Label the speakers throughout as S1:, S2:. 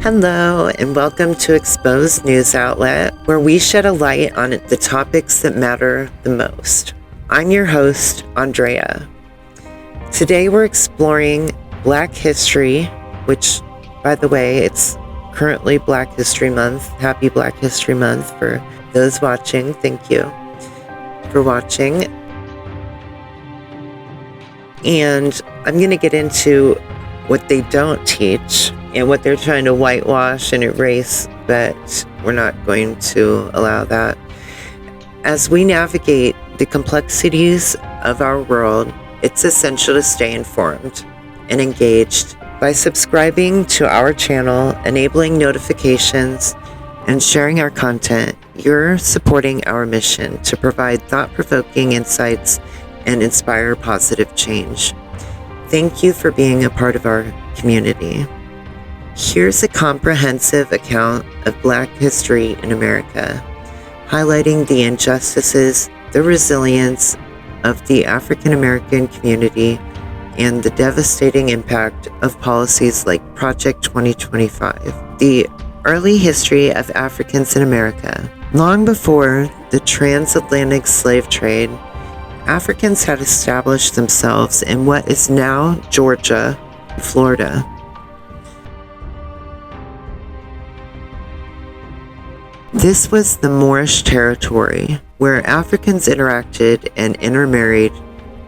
S1: Hello, and welcome to Exposed News Outlet, where we shed a light on the topics that matter the most. I'm your host, Andrea. Today we're exploring Black history, which, by the way, it's currently Black History Month. Happy Black History Month for those watching. Thank you for watching. And I'm going to get into what they don't teach and what they're trying to whitewash and erase, but we're not going to allow that. As we navigate the complexities of our world, it's essential to stay informed and engaged. By subscribing to our channel, enabling notifications, and sharing our content, you're supporting our mission to provide thought-provoking insights and inspire positive change. Thank you for being a part of our community. Here's a comprehensive account of Black history in America, highlighting the injustices, the resilience of the African American community, and the devastating impact of policies like Project 2025. The early history of Africans in America. Long before the transatlantic slave trade, Africans had established themselves in what is now Georgia, Florida. This was the Moorish territory where Africans interacted and intermarried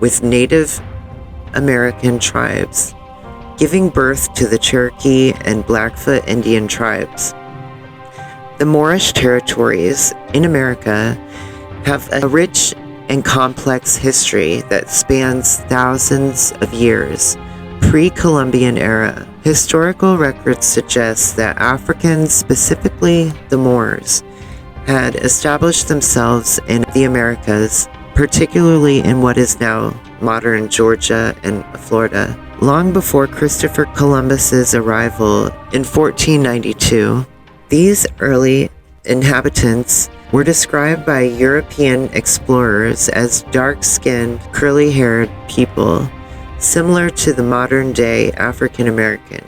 S1: with Native American tribes, giving birth to the Cherokee and Blackfoot Indian tribes. The Moorish territories in America have a rich and complex history that spans thousands of years, pre-Columbian era. Historical records suggest that Africans, specifically the Moors, had established themselves in the Americas, particularly in what is now modern Georgia and Florida. Long before Christopher Columbus's arrival in 1492, these early inhabitants were described by European explorers as dark-skinned, curly-haired people, similar to the modern-day African American.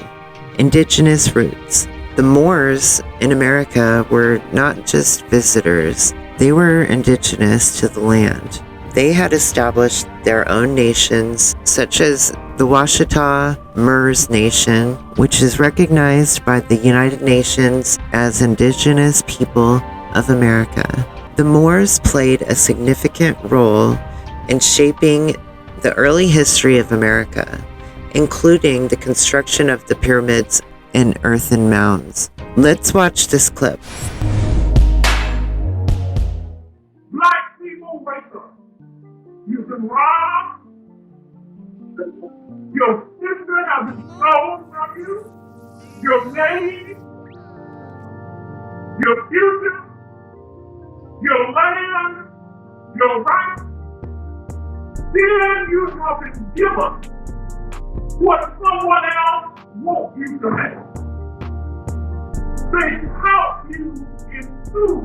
S1: Indigenous roots. The Moors in America were not just visitors, they were indigenous to the land. They had established their own nations, such as the Washita Mers Nation, which is recognized by the United Nations as Indigenous People of America. The Moors played a significant role in shaping the early history of America, including the construction of the pyramids and earthen mounds. Let's watch this clip.
S2: Black people, wake up. You've been robbed. Your sister has been stolen from you. Your name, your future, your land, your rights. Then you have been given what someone else wants you to have. They help you in school,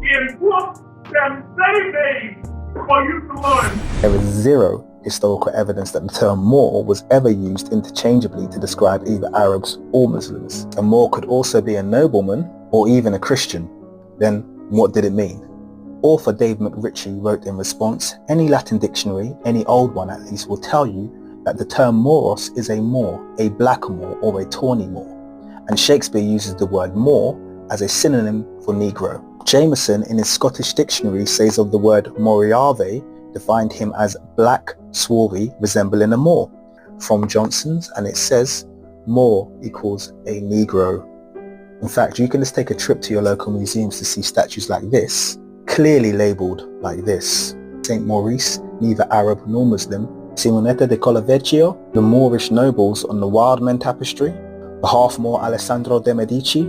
S2: in books that they made for you to learn.
S3: There is zero historical evidence that the term Moor was ever used interchangeably to describe either Arabs or Muslims. A Moor could also be a nobleman or even a Christian. Then what did it mean? Author Dave McRitchie wrote in response, any Latin dictionary, any old one at least, will tell you that the term Moros is a Moor, a blackamoor or a tawny Moor. And Shakespeare uses the word Moor as a synonym for Negro. Jameson in his Scottish dictionary says of the word Moriave, defined him as black, swarthy, resembling a Moor. From Johnson's, and it says Moor equals a Negro. In fact, you can just take a trip to your local museums to see statues like this, clearly labelled like this. St. Maurice, neither Arab nor Muslim. Simonetta de Collavecchio, the Moorish nobles on the Wildman tapestry. The half-Moor Alessandro de Medici,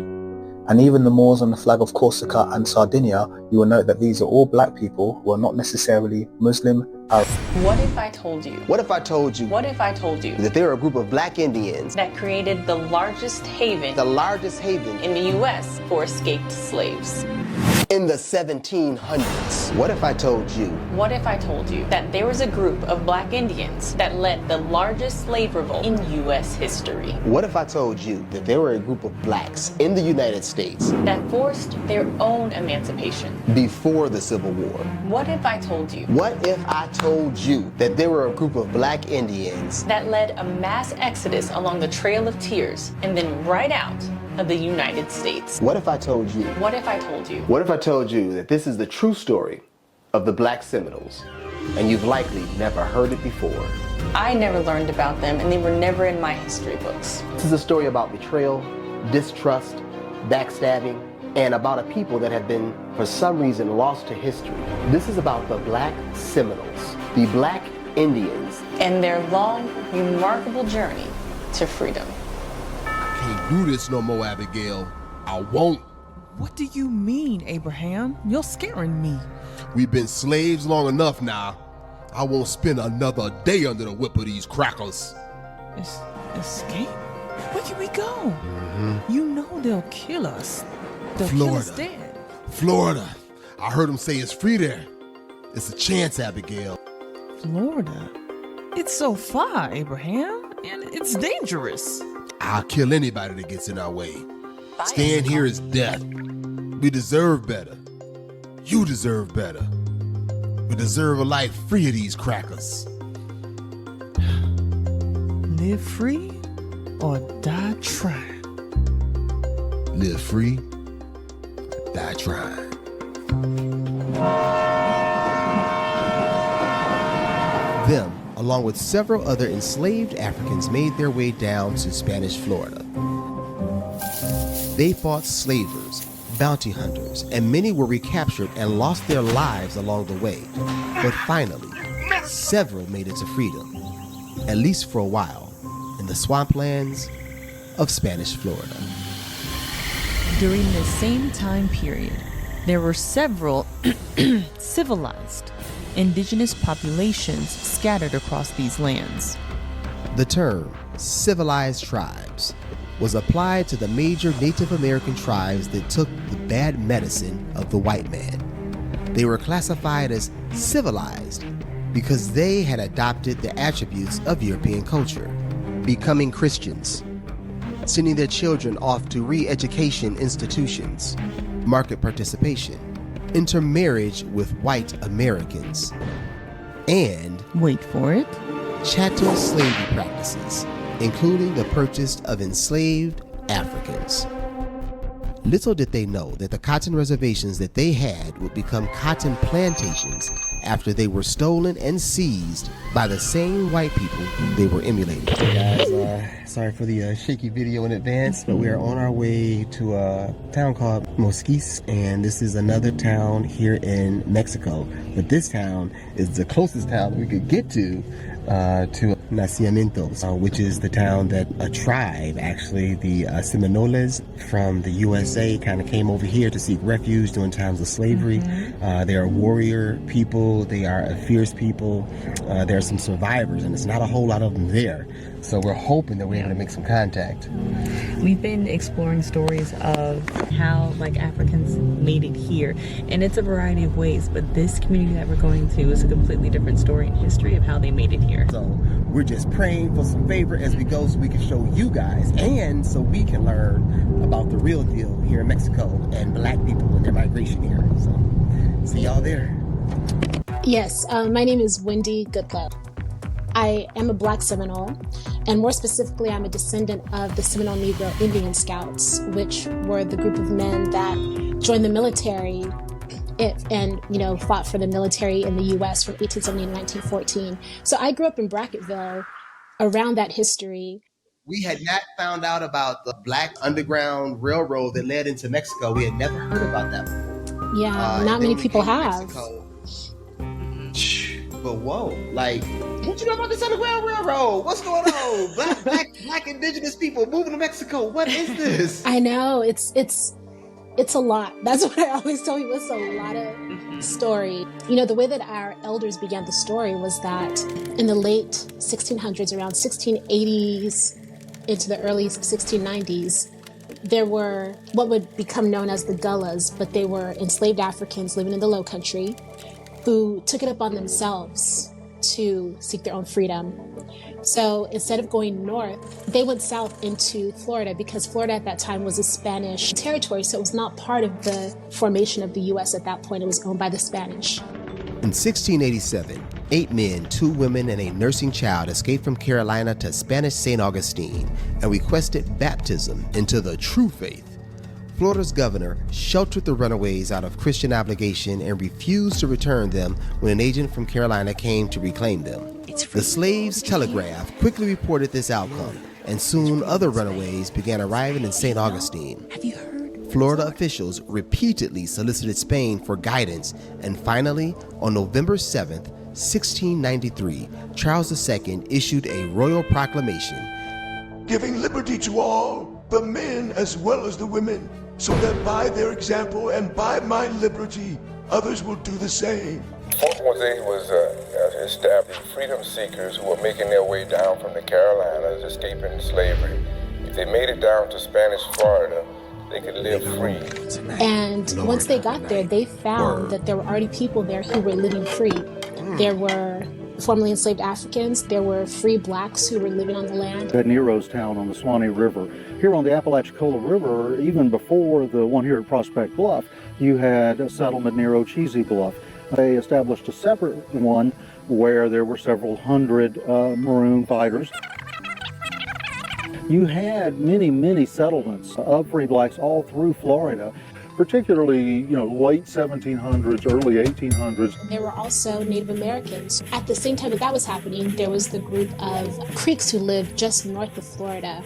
S3: and even the Moors on the flag of Corsica and Sardinia. You will note that these are all black people who are not necessarily Muslim, Arab.
S4: What if I told you?
S5: What if I told you?
S4: What if I told you?
S5: That there are a group of black Indians
S4: that created the largest haven
S5: in
S4: the U.S. for escaped slaves.
S5: in the 1700s? What if I told you?
S4: What if I told you that there was a group of black Indians that led the largest slave revolt in U.S. history?
S5: What if I told you that there were a group of blacks in the United States
S4: That forced their own emancipation?
S5: before the Civil War?
S4: What if I told you
S5: What if I told you that there were a group of black Indians
S4: that led a mass exodus along the Trail of Tears and then right out of the United States?
S5: What if I told you?
S4: What if I told you
S5: What if I told you that this is the true story of the Black Seminoles, and you've likely never heard it before?
S4: I never learned about them and they were never in my history books?
S5: This is a story about betrayal, distrust, backstabbing, and about a people that have been, for some reason, lost to history. This is about the Black Seminoles, the Black Indians,
S4: And their long, remarkable journey to freedom.
S6: Can't do this no more, Abigail. I won't.
S7: What do you mean, Abraham? You're scaring me.
S6: We've been slaves long enough now. I won't spend another day under the whip of these crackers.
S7: Escape? Where can we go? You know they'll kill us. They'll kill us
S6: Florida.
S7: dead.
S6: Florida. I heard them say it's free there. It's a chance, Abigail.
S7: Florida? It's so far, Abraham, and it's dangerous.
S6: I'll kill anybody that gets in our way. Staying here is death. We deserve better. You deserve better. We deserve a life free of these crackers.
S7: Live free or die trying.
S6: Live free, die trying.
S8: Them, along with several other enslaved Africans, made their way down to Spanish Florida. They fought slavers, bounty hunters, and many were recaptured and lost their lives along the way. But finally, several made it to freedom, at least for a while, in the swamplands of Spanish Florida.
S7: During the same time period, there were several civilized indigenous populations scattered across these lands.
S8: The term civilized tribes was applied to the major Native American tribes that took the bad medicine of the white man. They were classified as civilized because they had adopted the attributes of European culture, becoming Christians, sending their children off to re-education institutions, market participation, intermarriage with white Americans, and
S7: Wait for it.
S8: chattel slavery practices, including the purchase of enslaved Africans. Little did they know that the cotton reservations that they had would become cotton plantations after they were stolen and seized by the same white people they were emulating. Hey guys, sorry for the shaky video in advance, but we are on our way to a town called Mosquis, and this is another town here in Mexico. But this town is the closest town we could get to Nacimientos, which is the town that a tribe, actually, the Seminoles from the USA, kind of came over here to seek refuge during times of slavery. They are warrior people. They are a fierce people. There are some survivors, and it's not a whole lot of them there. So we're hoping that we're able to make some contact.
S9: We've been exploring stories of how Africans made it here, and it's a variety of ways, but this community that we're going to is a completely different story and history of how they made it here.
S8: So we're just praying for some favor as we go so we can show you guys, and so we can learn about the real deal here in Mexico and black people and their migration here. So see y'all there.
S10: Yes, my name is Wendy Goodlow. I am a Black Seminole, and more specifically, I'm a descendant of the Seminole Negro Indian Scouts, which were the group of men that joined the military and fought for the military in the U.S. from 1870 to 1914. So I grew up in Brackettville around that history.
S8: We had not found out about the Black Underground Railroad that led into Mexico. We had never heard about that before.
S10: Yeah, not many people have.
S8: But whoa, what you know about this Underground Railroad? What's going on? Black indigenous people moving to Mexico. What is this?
S10: I know, it's a lot. That's what I always tell you. It's a lot of story. The way that our elders began the story was that in the late 1600s, around 1680s into the early 1690s, there were what would become known as the Gullahs, but they were enslaved Africans living in the Low Country who took it upon themselves to seek their own freedom. So instead of going north, they went south into Florida because Florida at that time was a Spanish territory, so it was not part of the formation of the U.S. at that point. It was owned by the Spanish.
S8: In 1687, 8 men, 2 women, and a nursing child escaped from Carolina to Spanish St. Augustine and requested baptism into the true faith. Florida's governor sheltered the runaways out of Christian obligation and refused to return them when an agent from Carolina came to reclaim them. The Slaves' Telegraph quickly reported this outcome, and soon other runaways began arriving in St. Augustine.
S7: Have you heard?
S8: Florida officials repeatedly solicited Spain for guidance, and finally, on November 7th, 1693, Charles II issued a royal proclamation
S11: giving liberty to all, the men as well as the women, so that by their example and by my liberty, others will do the same.
S12: Fort Jose was established freedom seekers who were making their way down from the Carolinas, escaping slavery. If they made it down to Spanish Florida, they could live free.
S10: And once they got there, they found that there were already people there who were living free. There were formerly enslaved Africans, there were free blacks who were living on the land.
S13: At Nero's town on the Swanee River. Here on the Apalachicola River, even before the one here at Prospect Bluff, you had a settlement near Ocheesee Bluff. They established a separate one where there were several hundred Maroon fighters. You had many settlements of free blacks all through Florida, particularly, late 1700s, early 1800s.
S10: There were also Native Americans. At the same time that was happening, there was the group of Creeks who lived just north of Florida.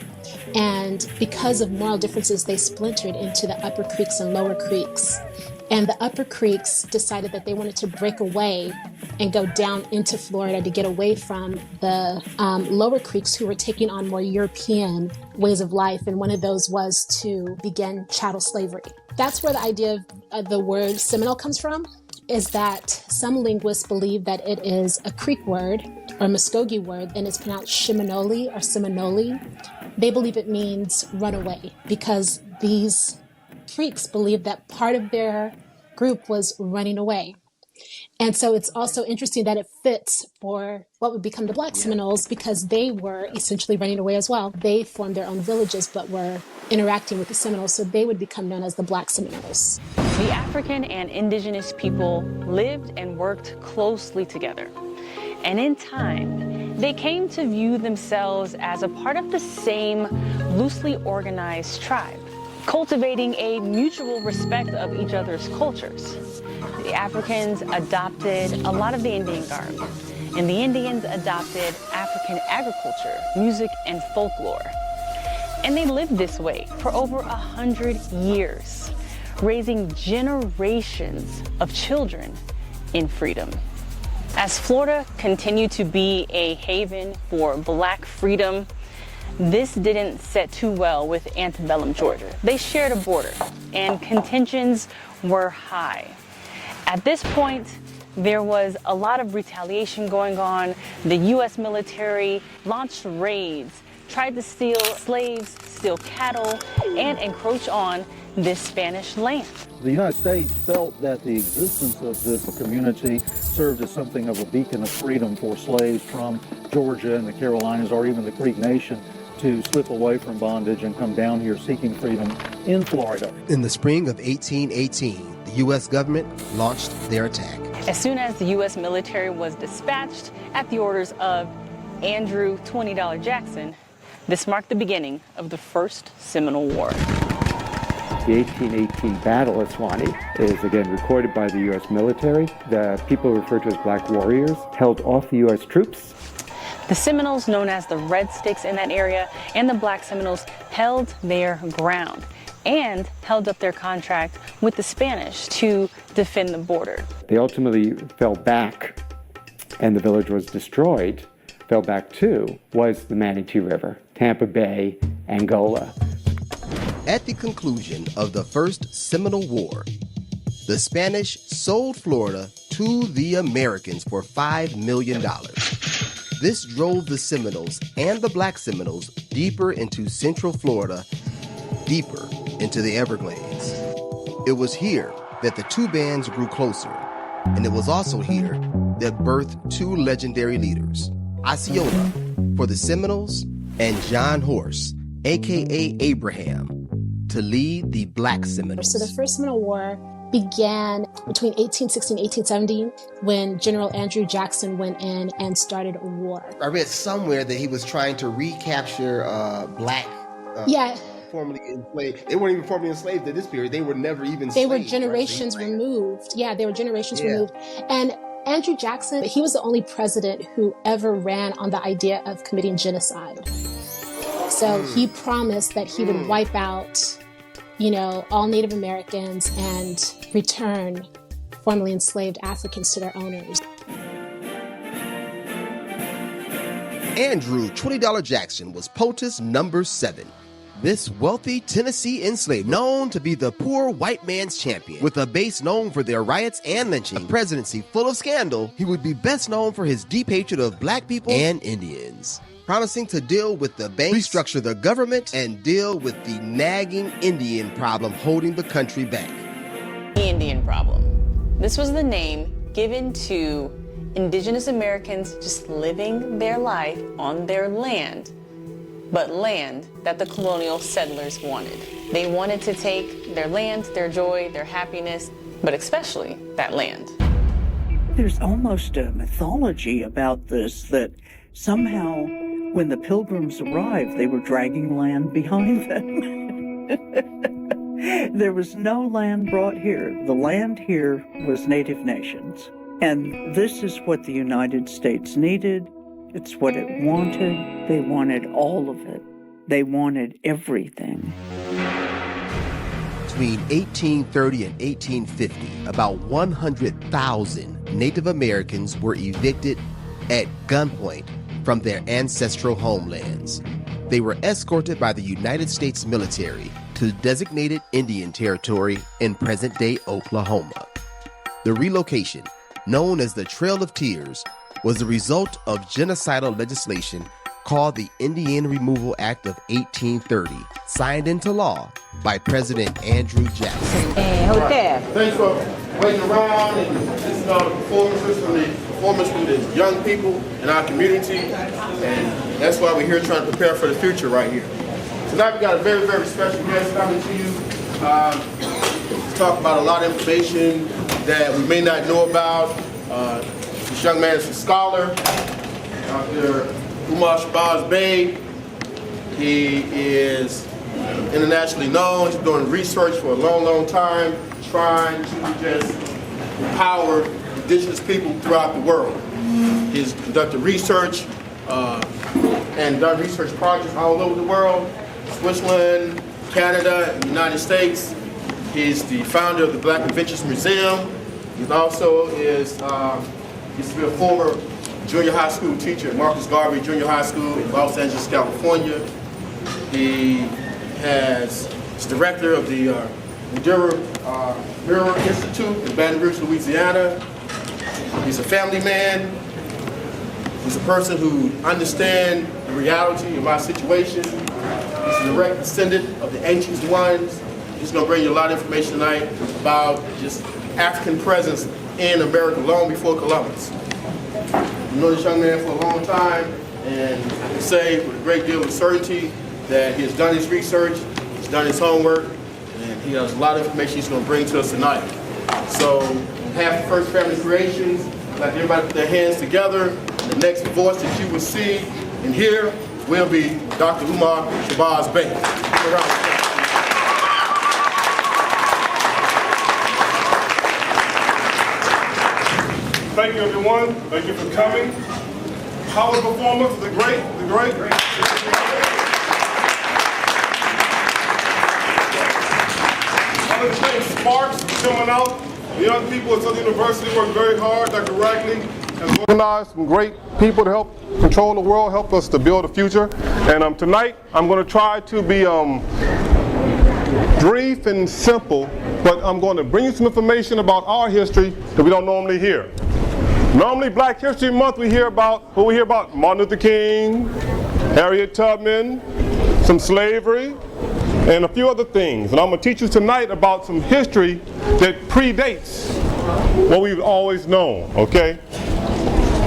S10: And because of moral differences, they splintered into the Upper Creeks and Lower Creeks. And the Upper Creeks decided that they wanted to break away and go down into Florida to get away from the Lower Creeks, who were taking on more European ways of life. And one of those was to begin chattel slavery. That's where the idea of the word Seminole comes from, is that some linguists believe that it is a Creek word or Muskogee word, and it's pronounced Shiminole or Seminole. They believe it means runaway because these Creeks believed that part of their group was running away. And so it's also interesting that it fits for what would become the Black Seminoles because they were essentially running away as well. They formed their own villages but were interacting with the Seminoles, so they would become known as the Black Seminoles.
S4: The African and indigenous people lived and worked closely together. And in time, they came to view themselves as a part of the same loosely organized tribe, cultivating a mutual respect of each other's cultures. The Africans adopted a lot of the Indian garb, and the Indians adopted African agriculture, music, and folklore. And they lived this way for over 100 years, raising generations of children in freedom. As Florida continued to be a haven for Black freedom, this didn't set too well with antebellum Georgia. They shared a border, and contentions were high. At this point, there was a lot of retaliation going on. The U.S. military launched raids, tried to steal slaves, steal cattle, and encroach on this Spanish land.
S13: The United States felt that the existence of this community served as something of a beacon of freedom for slaves from Georgia and the Carolinas, or even the Creek Nation, to slip away from bondage and come down here seeking freedom in Florida.
S8: In the spring of 1818, the U.S. government launched their attack.
S4: As soon as the U.S. military was dispatched at the orders of Andrew $20 Jackson, this marked the beginning of the First Seminole War.
S14: The 1818 battle at Swanee is again recorded by the U.S. military. The people referred to as Black warriors held off the U.S. troops.
S4: The Seminoles, known as the Red Sticks in that area, and the Black Seminoles held their ground and held up their contract with the Spanish to defend the border.
S14: They ultimately fell back, and the village was destroyed. Fell back to was the Manatee River, Tampa Bay, Angola.
S8: At the conclusion of the First Seminole War, the Spanish sold Florida to the Americans for $5 million. This drove the Seminoles and the Black Seminoles deeper into Central Florida deeper into the Everglades. It was here that the two bands grew closer, and it was also here that birthed two legendary leaders, Osceola for the Seminoles and John Horse, aka Abraham, to lead the Black Seminoles.
S10: So the First Seminole War began between 1860 and 1870 when General Andrew Jackson went in and started a war.
S8: I read somewhere that he was trying to recapture black formerly enslaved. They weren't even formerly enslaved at this period. They were never even
S10: They were generations removed. Yeah, they were generations removed. And Andrew Jackson, he was the only president who ever ran on the idea of committing genocide. So he promised that he would wipe out, all Native Americans and return formerly enslaved Africans to their owners.
S8: Andrew $20 Jackson was POTUS number 7. This wealthy Tennessee enslaved, known to be the poor white man's champion, with a base known for their riots and lynching, a presidency full of scandal, he would be best known for his deep hatred of black people and Indians, promising to deal with the bank, restructure the government, and deal with the nagging Indian problem holding the country back.
S4: The Indian problem. This was the name given to indigenous Americans just living their life on their land, but land that the colonial settlers wanted. They wanted to take their land, their joy, their happiness, but especially that land.
S15: There's almost a mythology about this, that somehow when the Pilgrims arrived, they were dragging land behind them. There was no land brought here. The land here was Native nations. And this is what the United States needed. It's what it wanted. They wanted all of it. They wanted everything.
S8: Between 1830 and 1850, about 100,000 Native Americans were evicted at gunpoint from their ancestral homelands. They were escorted by the United States military to designated Indian territory in present-day Oklahoma. The relocation, known as the Trail of Tears, was the result of genocidal legislation called the Indian Removal Act of 1830, signed into law by President Andrew Jackson.
S16: Thanks for waiting around and listening to all the performance from the young people in our community, and that's why we're here trying to prepare for the future right here. Tonight we got a very, very special guest coming to you to talk about a lot of information that we may not know about. This young man is a scholar, Dr. Umar Shabazz Bey. He is internationally known. He's doing research for a long, long time, trying to just empower indigenous people throughout the world. He's conducted research and done research projects all over the world, Switzerland, Canada, and the United States. He's the founder of the Black Adventures Museum. He also is used to be a former junior high school teacher at Marcus Garvey Junior High School in Los Angeles, California. He is director of the Mirror Institute in Baton Rouge, Louisiana. He's a family man. He's a person who understands the reality of my situation. He's a direct descendant of the ancient ones. He's going to bring you a lot of information tonight about just African presence in America long before Columbus. I know this young man for a long time, and I can say with a great deal of certainty that he has done his research, he's done his homework, and he has a lot of information he's going to bring to us tonight. So, on behalf of First Family Creations, I'd like everybody to put their hands together. The next voice that you will see and hear will be Dr. Umar Shabazz Bey.
S2: Thank you, everyone. Thank you for coming. How was the performance? The great. Other things, sparks coming out. The young people at Southern University work very hard. Dr. Rackley has organized some great people to help control the world, help us to build a future. And tonight, I'm going to try to be brief and simple, but I'm going to bring you some information about our history that we don't normally hear. Normally, Black History Month, we hear about Martin Luther King, Harriet Tubman, some slavery,
S17: and a few other things. And I'm going to teach you tonight about some history that predates what we've always known, okay?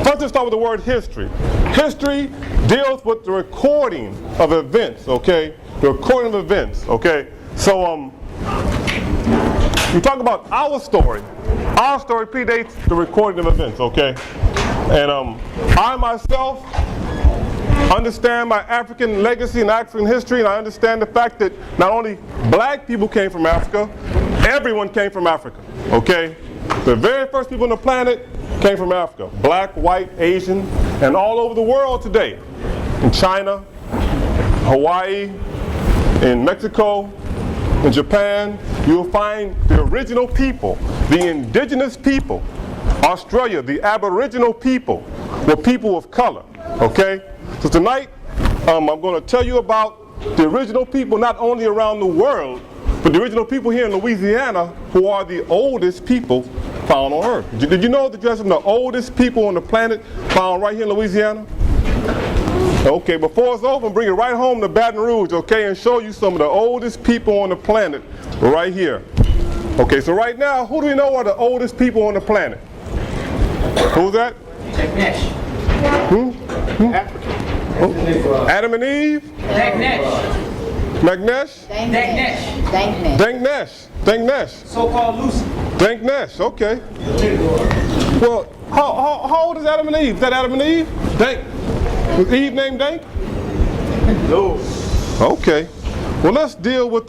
S17: First, let's start with the word history. History deals with the recording of events, okay? The recording of events, okay? So, we talk about our story. Our story predates the recording of events, okay? And I myself understand my African legacy and African history, and I understand the fact that not only black people came from Africa, everyone came from Africa, okay? The very first people on the planet came from Africa. Black, white, Asian, and all over the world today. In China, Hawaii, in Mexico, in Japan, you'll find the original people, the indigenous people. Australia, the aboriginal people, were people of color, okay? So tonight, I'm going to tell you about the original people not only around the world, but the original people here in Louisiana who are the oldest people found on Earth. Did you know that you have some of the oldest people on the planet found right here in Louisiana? Okay, before it's over, I'm bring it right home to Baton Rouge, okay, and show you some of the oldest people on the planet right here. Okay, so right now, who do we know are the oldest people on the planet? Who's that?
S18: Magnesh.
S17: African. Adam and Eve? Magnesh. Danknesh.
S18: So-called Lucy.
S17: Danknesh, okay. Well, how old is Adam and Eve? Is that Adam and Eve? Was Eve named Dank?
S16: No.
S17: Okay. Well, let's deal with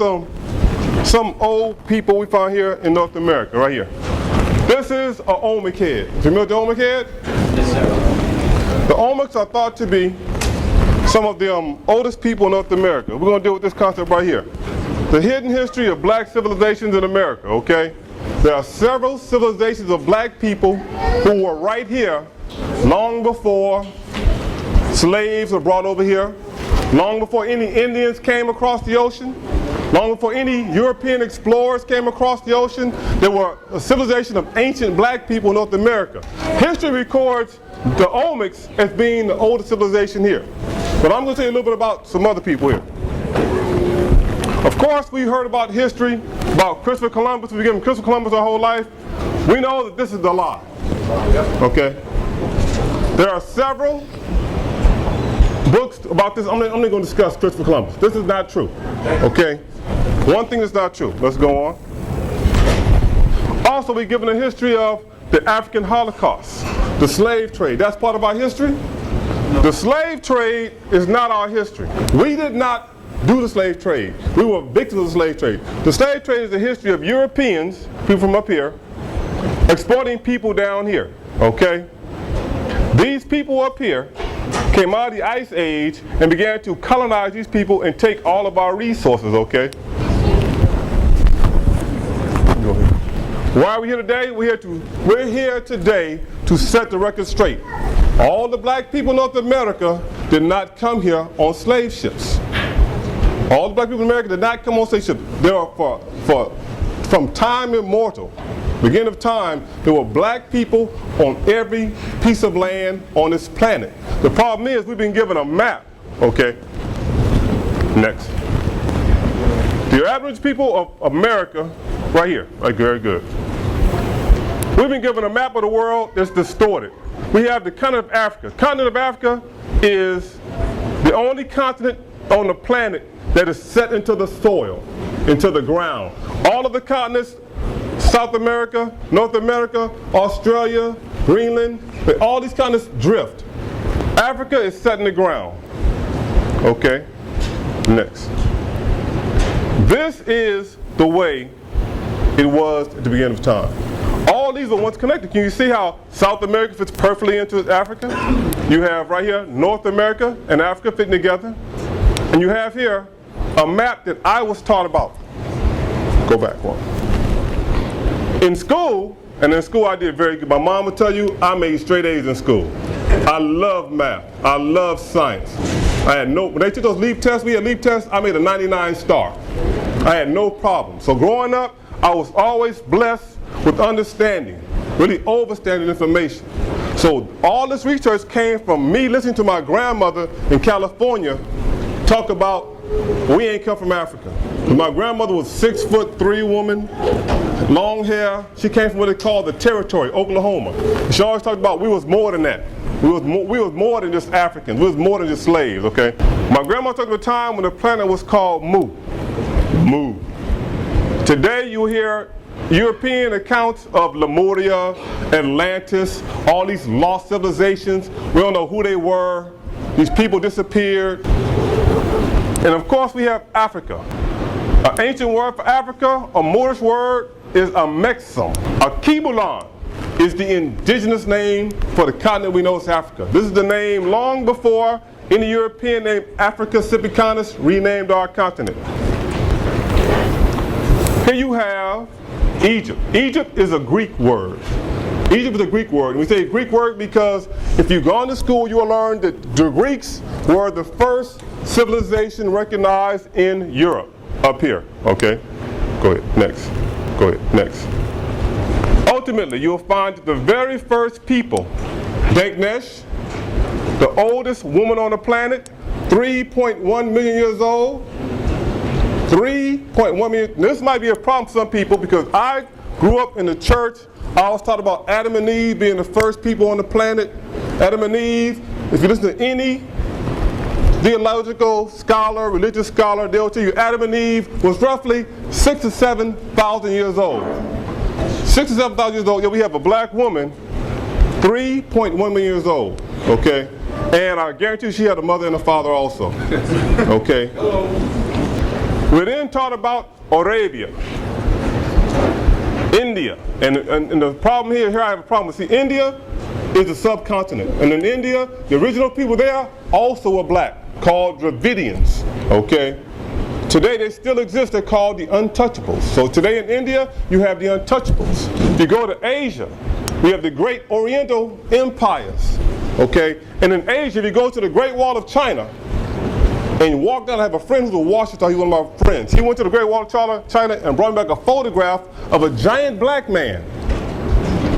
S17: some old people we found here in North America, right here. This is an Olmec head. Familiar with the Olmec head?
S18: Yes, sir.
S17: The Olmecs are thought to be some of the oldest people in North America. We're going to deal with this concept right here. The hidden history of black civilizations in America, okay? There are several civilizations of black people who were right here long before slaves were brought over here, long before any Indians came across the ocean, long before any European explorers came across the ocean. There were a civilization of ancient black people in North America. History records the Olmecs as being the oldest civilization here. But I'm going to tell you a little bit about some other people here. Of course, we heard about history, about Christopher Columbus. We've given Christopher Columbus our whole life. We know that this is the lie. Okay? There are several books about this. I'm only going to discuss Christopher Columbus. This is not true. Okay? One thing that's not true. Let's go on. Also, we've given a history of the African Holocaust, the slave trade. That's part of our history. The slave trade is not our history. We did not do the slave trade. We were victims of the slave trade. The slave trade is the history of Europeans, people from up here, exploiting people down here, okay? These people up here came out of the Ice Age and began to colonize these people and take all of our resources, okay? Why are we here today? We're here today to set the record straight. All the black people in North America did not come here on slave ships. All the black people in America did not come on slave ships. There are from time immemorial, beginning of time, there were black people on every piece of land on this planet. The problem is we've been given a map, okay? Next. The average people of America, right here, right, very good. We've been given a map of the world that's distorted. We have the continent of Africa. The continent of Africa is the only continent on the planet that is set into the soil, into the ground. All of the continents, South America, North America, Australia, Greenland, all these continents drift. Africa is set in the ground. Okay, next. This is the way it was at the beginning of time. All these are once connected. Can you see how South America fits perfectly into Africa? You have right here North America and Africa fitting together. And you have here a map that I was taught about. Go back one. In school I did very good. My mom would tell you I made straight A's in school. I love math. I love science. When they took those leap tests, we had leap tests, I made a 99 star. I had no problem. So growing up, I was always blessed with understanding, really overstanding information. So all this research came from me listening to my grandmother in California talk about we ain't come from Africa. My grandmother was 6'3" woman, long hair. She came from what they call the territory, Oklahoma. She always talked about we was more than that. We was more than just Africans. We was more than just slaves, okay? My grandma talked about a time when the planet was called Mu. Mu. Today you hear European accounts of Lemuria, Atlantis, all these lost civilizations. We don't know who they were. These people disappeared. And of course we have Africa. An ancient word for Africa, a Moorish word, is a Mexum. A Kibulon is the indigenous name for the continent we know as Africa. This is the name long before any European named Africa Sipicanus renamed our continent. Here you have Egypt. Egypt is a Greek word. Egypt is a Greek word. And we say Greek word because if you've gone to school, you will learn that the Greeks were the first civilization recognized in Europe. Up here, okay? Go ahead, next. Go ahead, next. Ultimately, you'll find that the very first people, Denknesh, the oldest woman on the planet, 3.1 million years old, 3.1 million. This might be a problem for some people because I grew up in the church. I was taught about Adam and Eve being the first people on the planet. Adam and Eve, if you listen to any theological scholar, religious scholar, they'll tell you Adam and Eve was roughly 6,000 to 7,000 years old. 6,000 to 7,000 years old, yet we have a black woman, 3.1 million years old, okay? And I guarantee you she had a mother and a father also, okay? We're then taught about Arabia, India, and the problem here I have a problem. See, India is a subcontinent, and in India, the original people there also were black, called Dravidians, okay? Today they still exist, they're called the untouchables. So today in India, you have the untouchables. If you go to Asia, we have the great Oriental empires, okay? And in Asia, if you go to the Great Wall of China, and you walk down, I have a friend who's a Washington, he's one of my friends. He went to the Great Wall of China and brought me back a photograph of a giant black man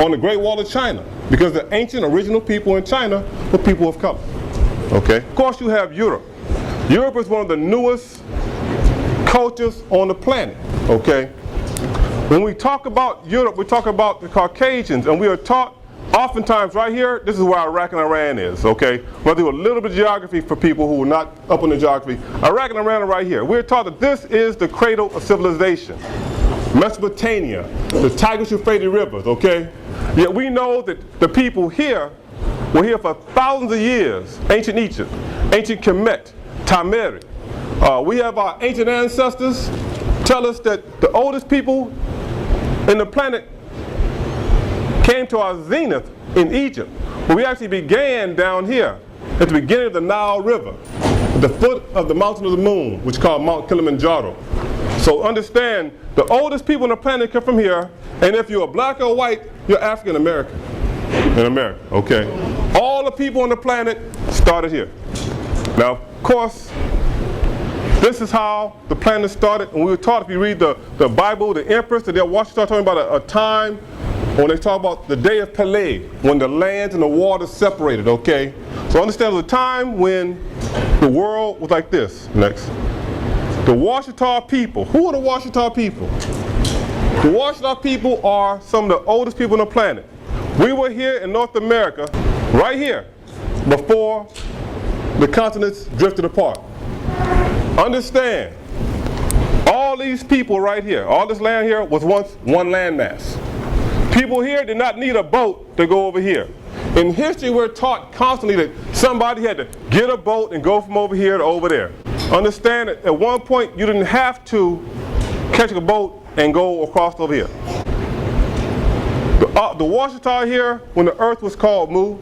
S17: on the Great Wall of China, because the ancient original people in China were people of color, okay? Of course, you have Europe. Europe is one of the newest cultures on the planet, okay? When we talk about Europe, we talk about the Caucasians, and we are taught oftentimes right here, this is where Iraq and Iran is, okay? We'll do a little bit of geography for people who are not up on the geography. Iraq and Iran are right here. We're taught that this is the cradle of civilization. Mesopotamia, the Tigris-Euphrates rivers, okay? Yet we know that the people here were here for thousands of years. Ancient Egypt, ancient Kemet, Tameri. We have our ancient ancestors tell us that the oldest people in the planet came to our zenith in Egypt. But we actually began down here at the beginning of the Nile River, at the foot of the mountain of the moon, which is called Mount Kilimanjaro. So understand, the oldest people on the planet come from here, and if you're black or white, you're African American in America, okay? All the people on the planet started here. Now, of course, this is how the planet started, and we were taught, if you read the Bible, the empress, that Washington talking about a time when they talk about the day of Peleg, when the lands and the waters separated, okay? So understand, there was a time when the world was like this. Next. The Washita people. Who are the Washita people? The Washita people are some of the oldest people on the planet. We were here in North America, right here, before the continents drifted apart. Understand, all these people right here, all this land here was once one landmass. People here did not need a boat to go over here. In history, we're taught constantly that somebody had to get a boat and go from over here to over there. Understand that at one point, you didn't have to catch a boat and go across over here. The Washita here, when the earth was called Mu,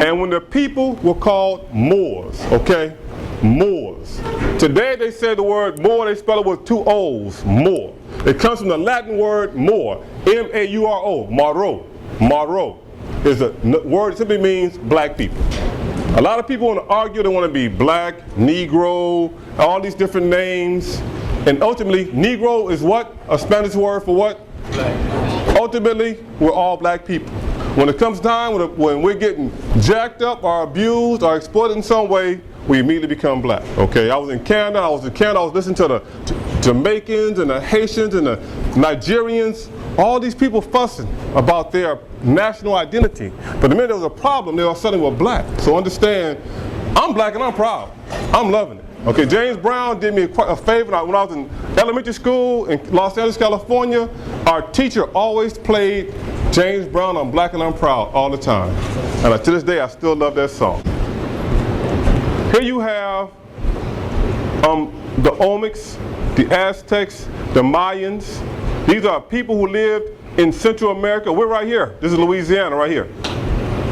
S17: and when the people were called Moors, okay? Moors. Today they say the word Moor, they spell it with two O's, Moor. It comes from the Latin word Moor, M-A-U-R-O, Maro. Maro is a word that simply means black people. A lot of people want to argue, they want to be black, Negro, all these different names. And ultimately, Negro is what? A Spanish word for what? Black. Ultimately, we're all black people. When it comes time, when we're getting jacked up or abused or exploited in some way, we immediately become black. Okay, I was in Canada, I was listening to the Jamaicans and the Haitians and the Nigerians, all these people fussing about their national identity. But the minute there was a problem, they all suddenly were black. So understand, I'm black and I'm proud. I'm loving it. Okay, James Brown did me a favor. When I was in elementary school in Los Angeles, California, our teacher always played James Brown, I'm Black and I'm Proud, all the time. And to this day, I still love that song. Here you have the Olmecs, the Aztecs, the Mayans. These are people who lived in Central America. We're right here. This is Louisiana right here.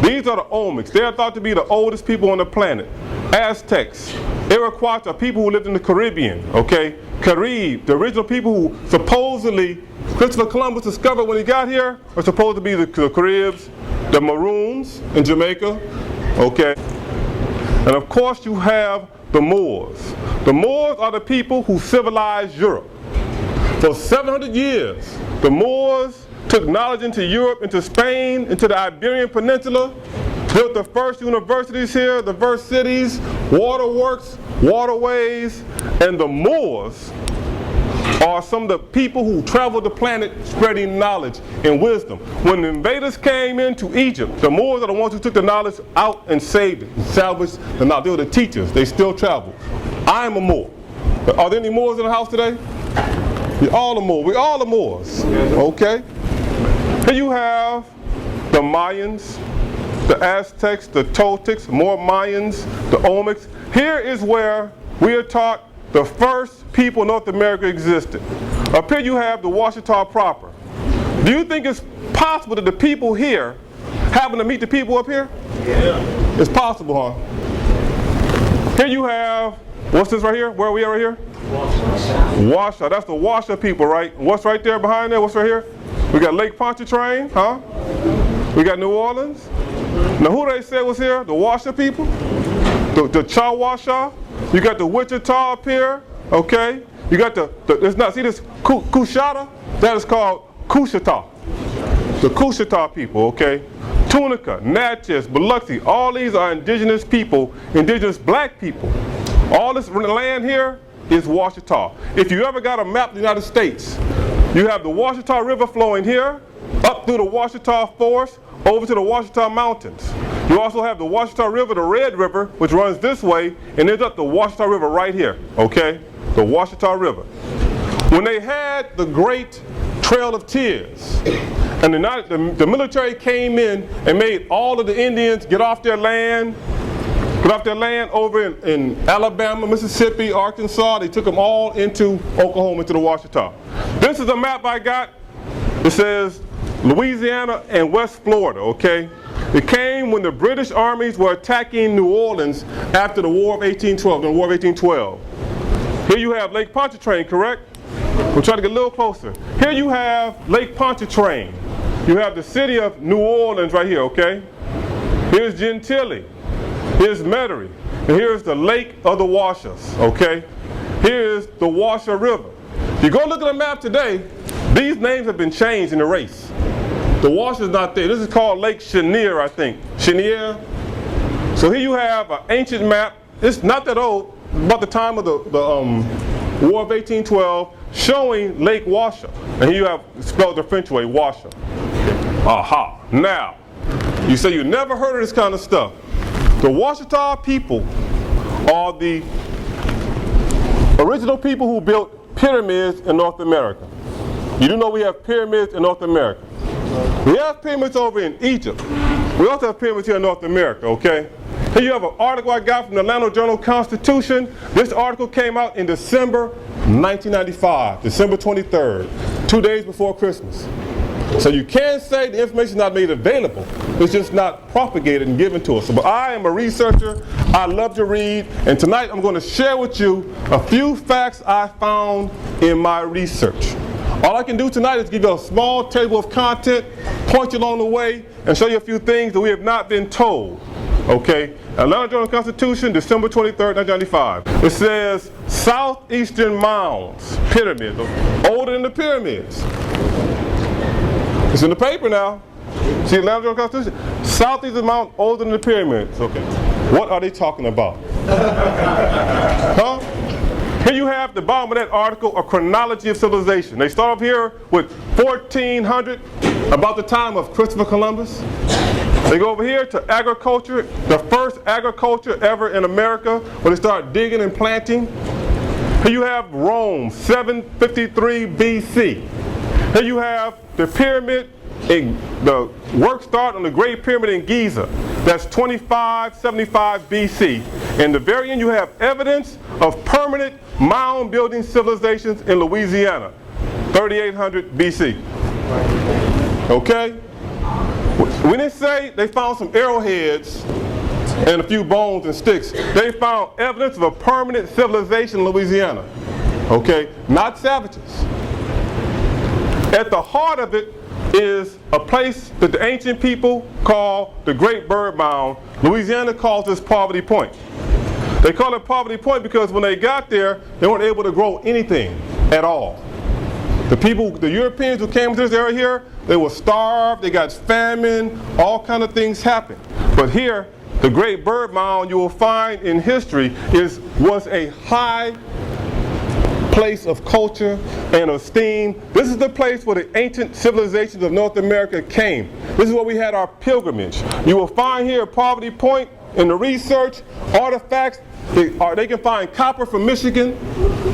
S17: These are the Olmecs. They are thought to be the oldest people on the planet. Aztecs, Iroquois are people who lived in the Caribbean, okay? Carib, the original people who supposedly Christopher Columbus discovered when he got here are supposed to be the Caribs, the Maroons in Jamaica, okay? And of course you have the Moors. The Moors are the people who civilized Europe. For 700 years, the Moors took knowledge into Europe, into Spain, into the Iberian Peninsula, built the first universities here, the first cities, waterworks, waterways, and the Moors are some of the people who traveled the planet spreading knowledge and wisdom. When the invaders came into Egypt, the Moors are the ones who took the knowledge out and saved it, and salvaged the knowledge. They were the teachers. They still travel. I am a Moor. Are there any Moors in the house today? You're all a Moor. We're all the Moors. Okay? Here you have the Mayans, the Aztecs, the Toltecs, more Mayans, the Olmecs. Here is where we are taught the first people in North America existed. Up here you have the Washita proper. Do you think it's possible that the people here happen to meet the people up here? Yeah. It's possible, huh? Here you have, what's this right here? Where are we at right here? Washita. That's the Washita people, right? What's right there behind there? What's right here? We got Lake Pontchartrain, huh? We got New Orleans. Now who they say was here? The Washita people? The Chawasha? You got the Wichita up here, okay? You got it's not, see this Kushata? That is called Kushita. The Kushita people, okay? Tunica, Natchez, Biloxi, all these are indigenous people, indigenous black people. All this land here is Washita. If you ever got a map of the United States, you have the Washita River flowing here, up through the Washita Forest, over to the Washita Mountains. You also have the Washita River, the Red River, which runs this way, and ends up the Washita River right here, okay? The Washita River. When they had the Great Trail of Tears, and the military came in and made all of the Indians get off their land over in Alabama, Mississippi, Arkansas. They took them all into Oklahoma, into the Washita. This is a map I got. It says Louisiana and West Florida, okay? It came when the British armies were attacking New Orleans after the War of 1812, the War of 1812. Here you have Lake Pontchartrain, correct? We'll try to get a little closer. Here you have Lake Pontchartrain. You have the city of New Orleans right here, okay? Here's Gentilly. Here's Metairie. And here's the Lake of the Washas, okay? Here's the Washoe River. If you go look at the map today, these names have been changed in the race. The Wash is not there. This is called Lake Chenier, I think. Chenier. So here you have an ancient map. It's not that old, about the time of the War of 1812, showing Lake Washoe. And here you have spelled the French way, Washoe. Aha. Now, you say you never heard of this kind of stuff. The Washita people are the original people who built pyramids in North America. You do know we have pyramids in North America. We have pyramids over in Egypt. We also have pyramids here in North America, okay? Here you have an article I got from the Atlanta Journal-Constitution. This article came out in December 1995, December 23rd, 2 days before Christmas. So you can't say the information is not made available. It's just not propagated and given to us. But I am a researcher. I love to read. And tonight I'm going to share with you a few facts I found in my research. All I can do tonight is give you a small table of content, point you along the way, and show you a few things that we have not been told. Okay? Atlanta Journal-Constitution, December 23rd, 1995. It says, Southeastern mounds, pyramids, older than the pyramids. It's in the paper now. See, Atlanta Journal-Constitution. Southeastern mounds, older than the pyramids. Okay. What are they talking about? Huh? Here you have the bottom of that article, a chronology of civilization. They start off here with 1400, about the time of Christopher Columbus. They go over here to agriculture, the first agriculture ever in America, where they start digging and planting. Here you have Rome, 753 BC. Here you have the pyramid, the work start on the Great Pyramid in Giza. That's 2575 BC. In the very end, you have evidence of permanent mound building civilizations in Louisiana, 3800 BC. Okay? We didn't say they found some arrowheads and a few bones and sticks. They found evidence of a permanent civilization in Louisiana. Okay? Not savages. At the heart of it is a place that the ancient people call the Great Bird Mound. Louisiana calls this Poverty Point. They call it Poverty Point because when they got there, they weren't able to grow anything at all. The people, the Europeans who came to this area here, they were starved, they got famine, all kind of things happened. But here, the Great Bird Mound you will find in history was a high place of culture and esteem. This is the place where the ancient civilizations of North America came. This is where we had our pilgrimage. You will find here at Poverty Point in the research artifacts. They can find copper from Michigan.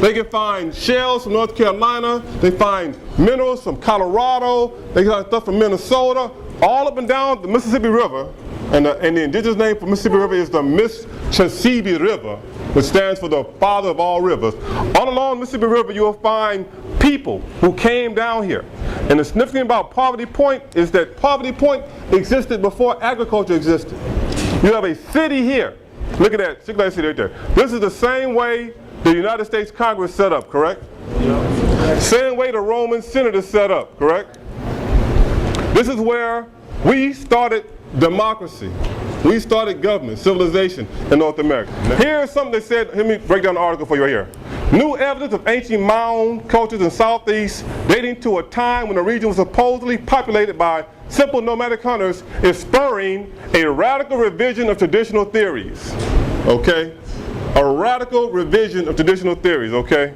S17: They can find shells from North Carolina. They find minerals from Colorado. They find stuff from Minnesota. All up and down the Mississippi River. And the indigenous name for Mississippi River is the Mississippi River, which stands for the father of all rivers. All along the Mississippi River, you will find people who came down here. And the significant thing about Poverty Point is that Poverty Point existed before agriculture existed. You have a city here. Look at that, city right there. This is the same way the United States Congress set up, correct? Yeah. Same way the Roman Senate is set up, correct? This is where we started democracy. We started government, civilization in North America. Here's something they said, let me break down the article for you right here. New evidence of ancient mound cultures in Southeast dating to a time when the region was supposedly populated by simple nomadic hunters is spurring a radical revision of traditional theories. Okay? A radical revision of traditional theories, okay?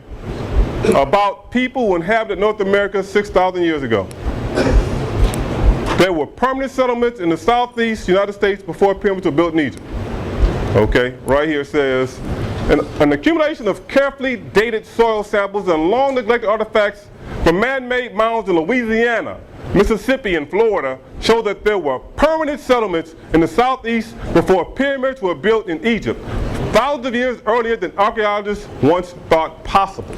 S17: About people who inhabited North America 6,000 years ago. There were permanent settlements in the Southeast United States before pyramids were built in Egypt. Okay, right here it says, an accumulation of carefully dated soil samples and long neglected artifacts from man-made mounds in Louisiana, Mississippi, and Florida show that there were permanent settlements in the Southeast before pyramids were built in Egypt, thousands of years earlier than archaeologists once thought possible.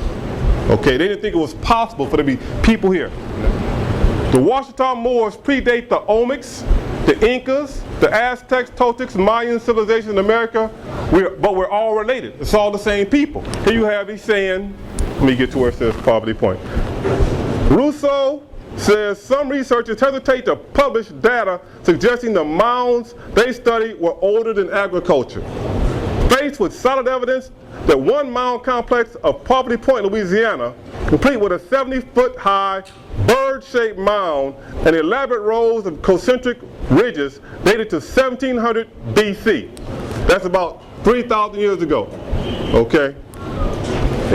S17: Okay, they didn't think it was possible for there to be people here. The Washita Moors predate the Olmecs, the Incas, the Aztecs, Toltecs, Mayan civilization in America, but we're all related. It's all the same people. Here you have, he's saying, let me get to where it says Poverty Point. Rousseau says some researchers hesitate to publish data suggesting the mounds they studied were older than agriculture. Faced with solid evidence that one mound complex of Poverty Point, Louisiana, complete with a 70-foot high bird-shaped mound and elaborate rows of concentric ridges dated to 1700 BC. That's about 3,000 years ago. Okay?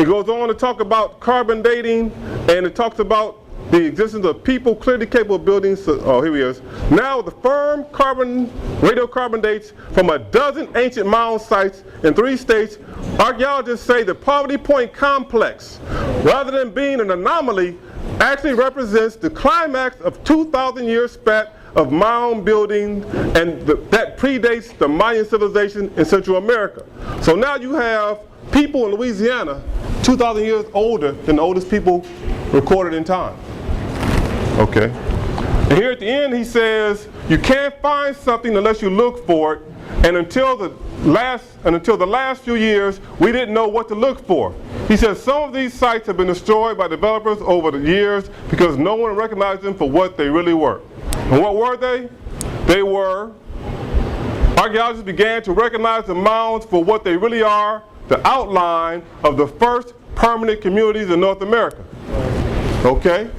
S17: It goes on to talk about carbon dating, and it talks about the existence of people clearly capable of building, oh, here he is. Now the firm radiocarbon dates from a dozen ancient mound sites in 3 states. Archaeologists say the Poverty Point complex, rather than being an anomaly, actually represents the climax of 2,000 year spat of mound building, and that predates the Mayan civilization in Central America. So now you have people in Louisiana 2,000 years older than the oldest people recorded in time. Okay. And here at the end he says, you can't find something unless you look for it, and until the last few years, we didn't know what to look for. He says some of these sites have been destroyed by developers over the years because no one recognized them for what they really were. And what were they? They were, archaeologists began to recognize the mounds for what they really are, the outline of the first permanent communities in North America. Okay?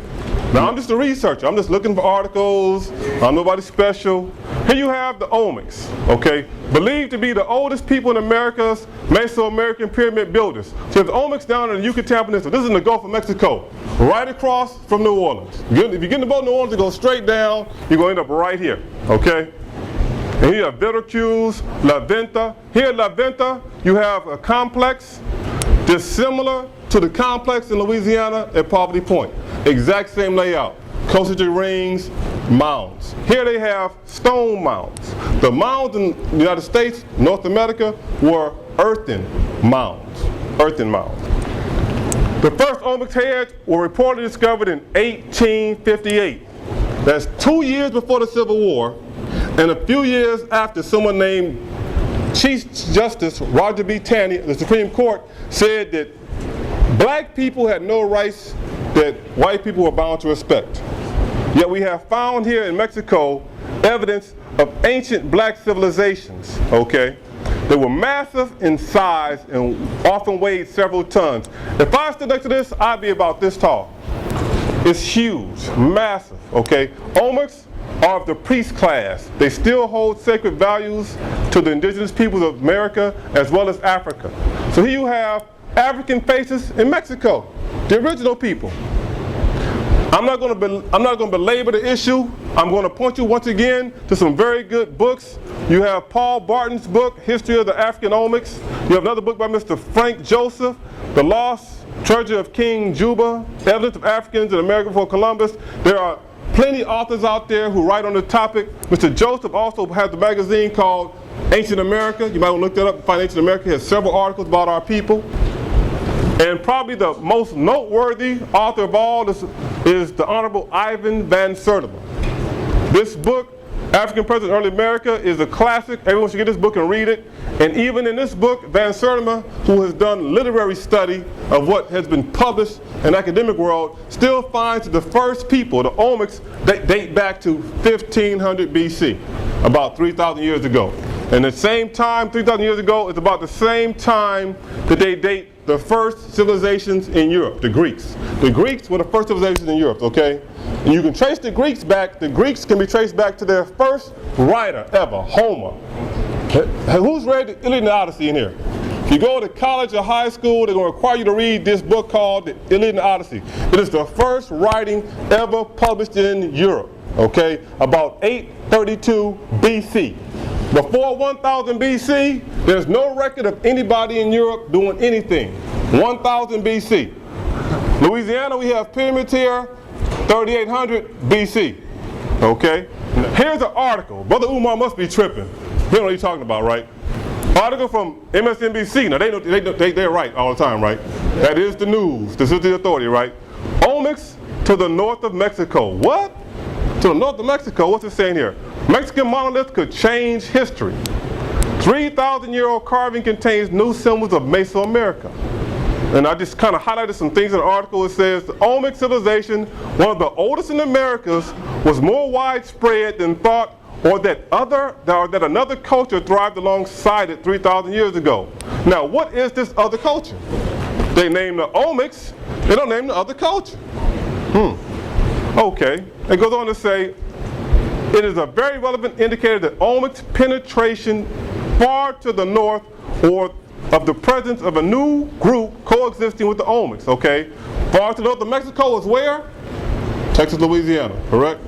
S17: Now I'm just a researcher. I'm just looking for articles. I'm nobody special. Here you have the Olmecs, okay? Believed to be the oldest people in America's Mesoamerican pyramid builders. So the Olmecs down in the Yucatan Peninsula. This is in the Gulf of Mexico, right across from New Orleans. If you get in the boat in New Orleans, you go straight down, you're going to end up right here, okay? And here you have Veracruz, La Venta. Here at La Venta, you have a complex dissimilar to the complex in Louisiana at Poverty Point. Exact same layout. Concentric rings, mounds. Here they have stone mounds. The mounds in the United States, North America, were earthen mounds. Earthen mounds. The first Olmec heads were reportedly discovered in 1858. That's 2 years before the Civil War, and a few years after someone named Chief Justice Roger B. Taney of the Supreme Court said that black people had no rights that white people were bound to respect. Yet we have found here in Mexico evidence of ancient black civilizations, okay? They were massive in size and often weighed several tons. If I stood next to this, I'd be about this tall. It's huge, massive, okay? Olmecs are of the priest class. They still hold sacred values to the indigenous peoples of America as well as Africa. So here you have African faces in Mexico, the original people. I'm not going to belabor the issue. I'm going to point you once again to some very good books. You have Paul Barton's book, History of the African Olmecs. You have another book by Mr. Frank Joseph, The Lost Treasure of King Juba, Evidence of Africans in America before Columbus. There are plenty of authors out there who write on the topic. Mr. Joseph also has a magazine called Ancient America. You might want to look that up and find Ancient America. It has several articles about our people. And probably the most noteworthy author of all is the Honorable Ivan Van Sertima. This book, African Presence in Early America, is a classic. Everyone should get this book and read it. And even in this book, Van Sertima, who has done literary study of what has been published in the academic world, still finds that the first people, the Olmecs, date back to 1500 BC, about 3,000 years ago. And the same time, 3,000 years ago, is about the same time that they date the first civilizations in Europe, the Greeks. The Greeks were the first civilizations in Europe, okay? And you can trace the Greeks back. The Greeks can be traced back to their first writer ever, Homer. Who's read the Iliad and the Odyssey in here? If you go to college or high school, they're going to require you to read this book called the Iliad and the Odyssey. It is the first writing ever published in Europe, okay? About 832 BC. Before 1000 BC, there's no record of anybody in Europe doing anything. 1000 BC. Louisiana, we have pyramids here, 3800 BC. Okay? Here's an article. Brother Umar must be tripping. He know what he's talking about, right? Article from MSNBC. Now they're right all the time, right? That is the news. This is the authority, right? Olmecs to the north of Mexico. What? To the north of Mexico, what's it saying here? Mexican monoliths could change history. 3,000-year-old carving contains new symbols of Mesoamerica. And I just kind of highlighted some things in the article. It says, the Olmec civilization, one of the oldest in the Americas, was more widespread than thought, or that another culture thrived alongside it 3,000 years ago. Now, what is this other culture? They name the Olmecs, they don't name the other culture. Okay, it goes on to say, it is a very relevant indicator that Olmec's penetration far to the north or of the presence of a new group coexisting with the Olmecs, okay? Far to the north of Mexico is where? Texas, Louisiana, correct?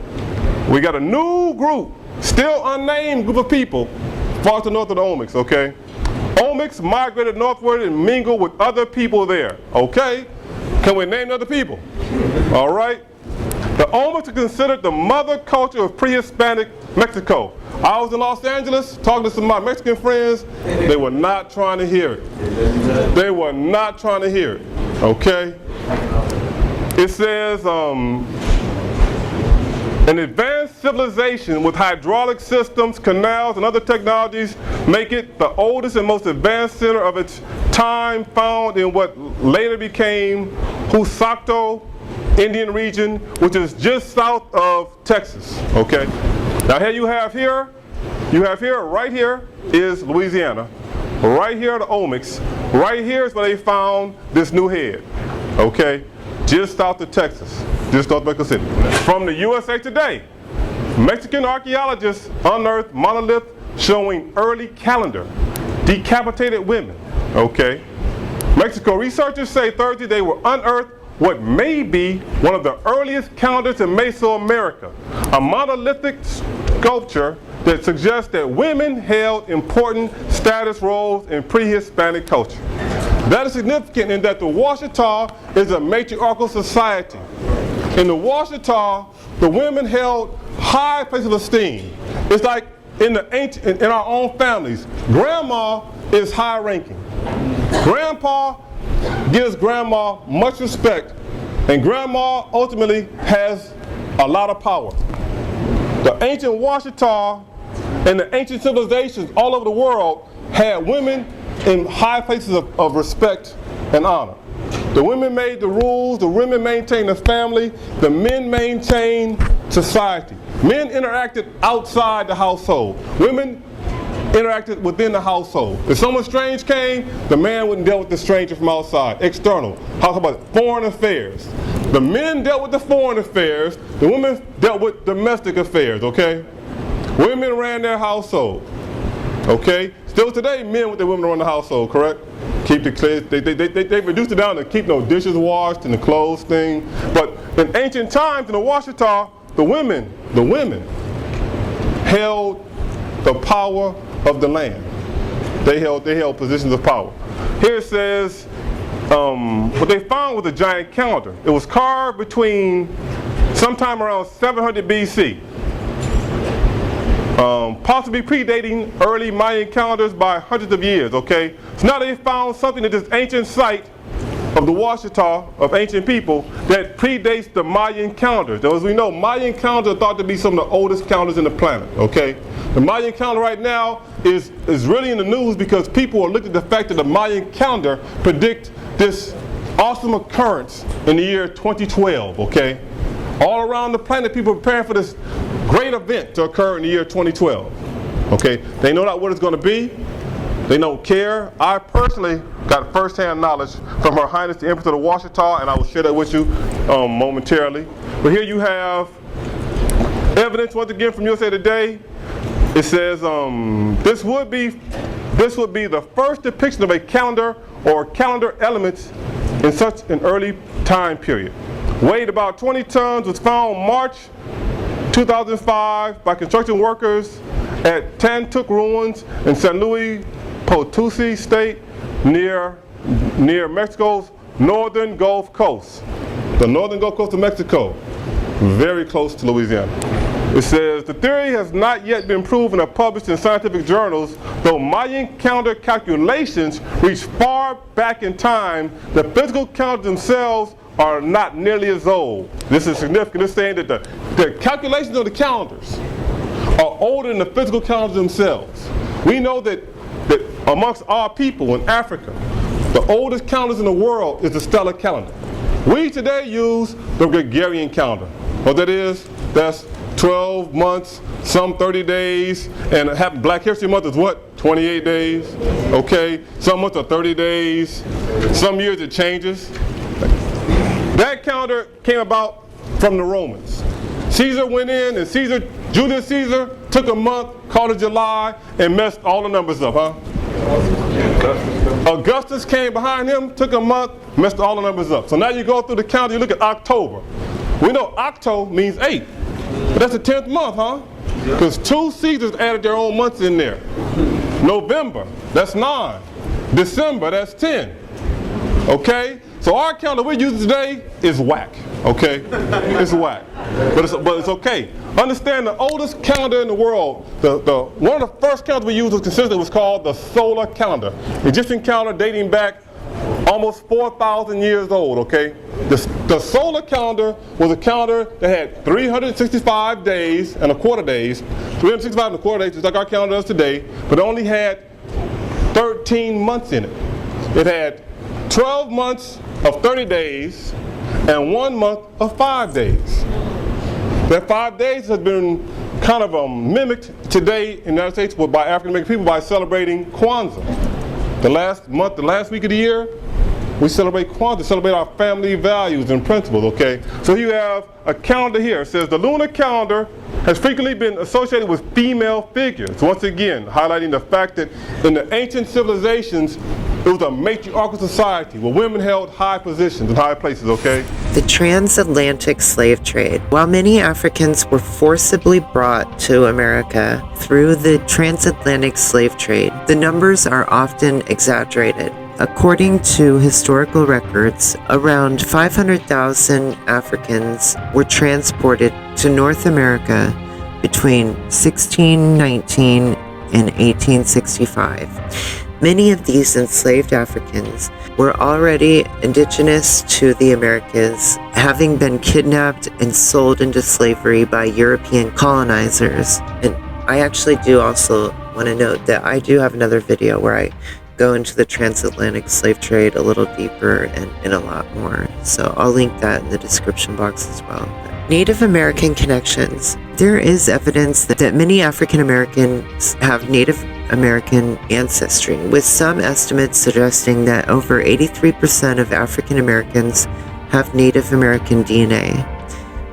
S17: We got a new group, still unnamed group of people, far to the north of the Olmecs, okay? Olmecs migrated northward and mingled with other people there, okay? Can we name other people? All right. The Olmecs are considered the mother culture of pre-Hispanic Mexico. I was in Los Angeles talking to some of my Mexican friends. They were not trying to hear it. They were not trying to hear it, okay? It says, an advanced civilization with hydraulic systems, canals, and other technologies make it the oldest and most advanced center of its time, found in what later became Husacto Indian region, which is just south of Texas, okay? Now right here is Louisiana. Right here are the Olmecs. Right here is where they found this new head, okay? Just south of Texas, just south of Mexico City. From the USA Today, Mexican archaeologists unearthed monolith showing early calendar, decapitated women, okay? Mexico researchers say Thursday they were unearthed what may be one of the earliest calendars in Mesoamerica, a monolithic sculpture that suggests that women held important status roles in pre-Hispanic culture. That is significant in that the Washita is a matriarchal society. In the Washita, the women held high places of esteem. It's like in our own families, grandma is high ranking. Grandpa gives grandma much respect, and grandma ultimately has a lot of power. The ancient Washita and the ancient civilizations all over the world had women in high places of respect and honor. The women made the rules, the women maintained the family, the men maintained society. Men interacted outside the household. Women interacted within the household. If someone strange came, the man wouldn't deal with the stranger from outside, external. How about foreign affairs? The men dealt with the foreign affairs, the women dealt with domestic affairs, okay? Women ran their household, okay? Still today, men with their women run the household, correct? Keep the clean, they reduced it down to keep no dishes washed and the clothes thing. But in ancient times in the Washita, the women held the power of the land. They held positions of power. Here it says, what they found was a giant calendar. It was carved between sometime around 700 BC. Possibly predating early Mayan calendars by hundreds of years, okay? So now they found something at this ancient site of the Washita, of ancient people, that predates the Mayan calendars. As we know, Mayan calendars are thought to be some of the oldest calendars in the planet, okay? The Mayan calendar right now is really in the news because people are looking at the fact that the Mayan calendar predict this awesome occurrence in the year 2012, okay? All around the planet, people are preparing for this great event to occur in the year 2012, okay? They know not what it's going to be. They don't care. I personally got first-hand knowledge from Her Highness the Empress of the Washita, and I will share that with you momentarily. But here you have evidence once again from USA Today. It says this would be the first depiction of a calendar or calendar elements in such an early time period. Weighed about 20 tons, was found March 2005 by construction workers at Tantuk Ruins in San Luis Potosi State near Mexico's northern Gulf Coast. The northern Gulf Coast of Mexico, very close to Louisiana. It says, the theory has not yet been proven or published in scientific journals, though Mayan calendar calculations reach far back in time. The physical calendars themselves are not nearly as old. This is significant. It's saying that the calculations of the calendars are older than the physical calendars themselves. We know that amongst our people in Africa, the oldest calendars in the world is the stellar calendar. We today use the Gregorian calendar. What that is, that's 12 months, some 30 days, and Black History Month is what? 28 days, okay? Some months are 30 days, some years it changes. That calendar came about from the Romans. Caesar went in, and Julius Caesar took a month, called it July, and messed all the numbers up, huh? Augustus came behind him, took a month, messed all the numbers up. So now you go through the calendar, you look at October. We know Octo means 8, but that's the 10th month, huh? Because 2 Caesars added their own months in there. November, that's 9. December, that's 10. Okay? So our calendar we're using today is whack, okay? It's whack, but it's okay. Understand the oldest calendar in the world, one of the first calendars we used was called the solar calendar. Egyptian calendar dating back almost 4,000 years old, okay? The solar calendar was a calendar that had 365 days and a quarter days, 365 and a quarter days, just like our calendar does today, but it only had 13 months in it. It had 12 months of 30 days and 1 month of 5 days. That 5 days has been kind of mimicked today in the United States by African American people by celebrating Kwanzaa. The last week of the year, We celebrate Kwanzaa, celebrate our family values and principles, okay? So you have a calendar here. It says the lunar calendar has frequently been associated with female figures. Once again, highlighting the fact that in the ancient civilizations, it was a matriarchal society where women held high positions and high places, okay?
S1: The transatlantic slave trade. While many Africans were forcibly brought to America through the transatlantic slave trade, the numbers are often exaggerated. According to historical records, around 500,000 Africans were transported to North America between 1619 and 1865. Many of these enslaved Africans were already indigenous to the Americas, having been kidnapped and sold into slavery by European colonizers. And I actually do also want to note that I do have another video where I go into the transatlantic slave trade a little deeper and a lot more. So I'll link that in the description box as well. Native American connections. There is evidence that many African Americans have Native American ancestry, with some estimates suggesting that over 83% of African Americans have Native American DNA.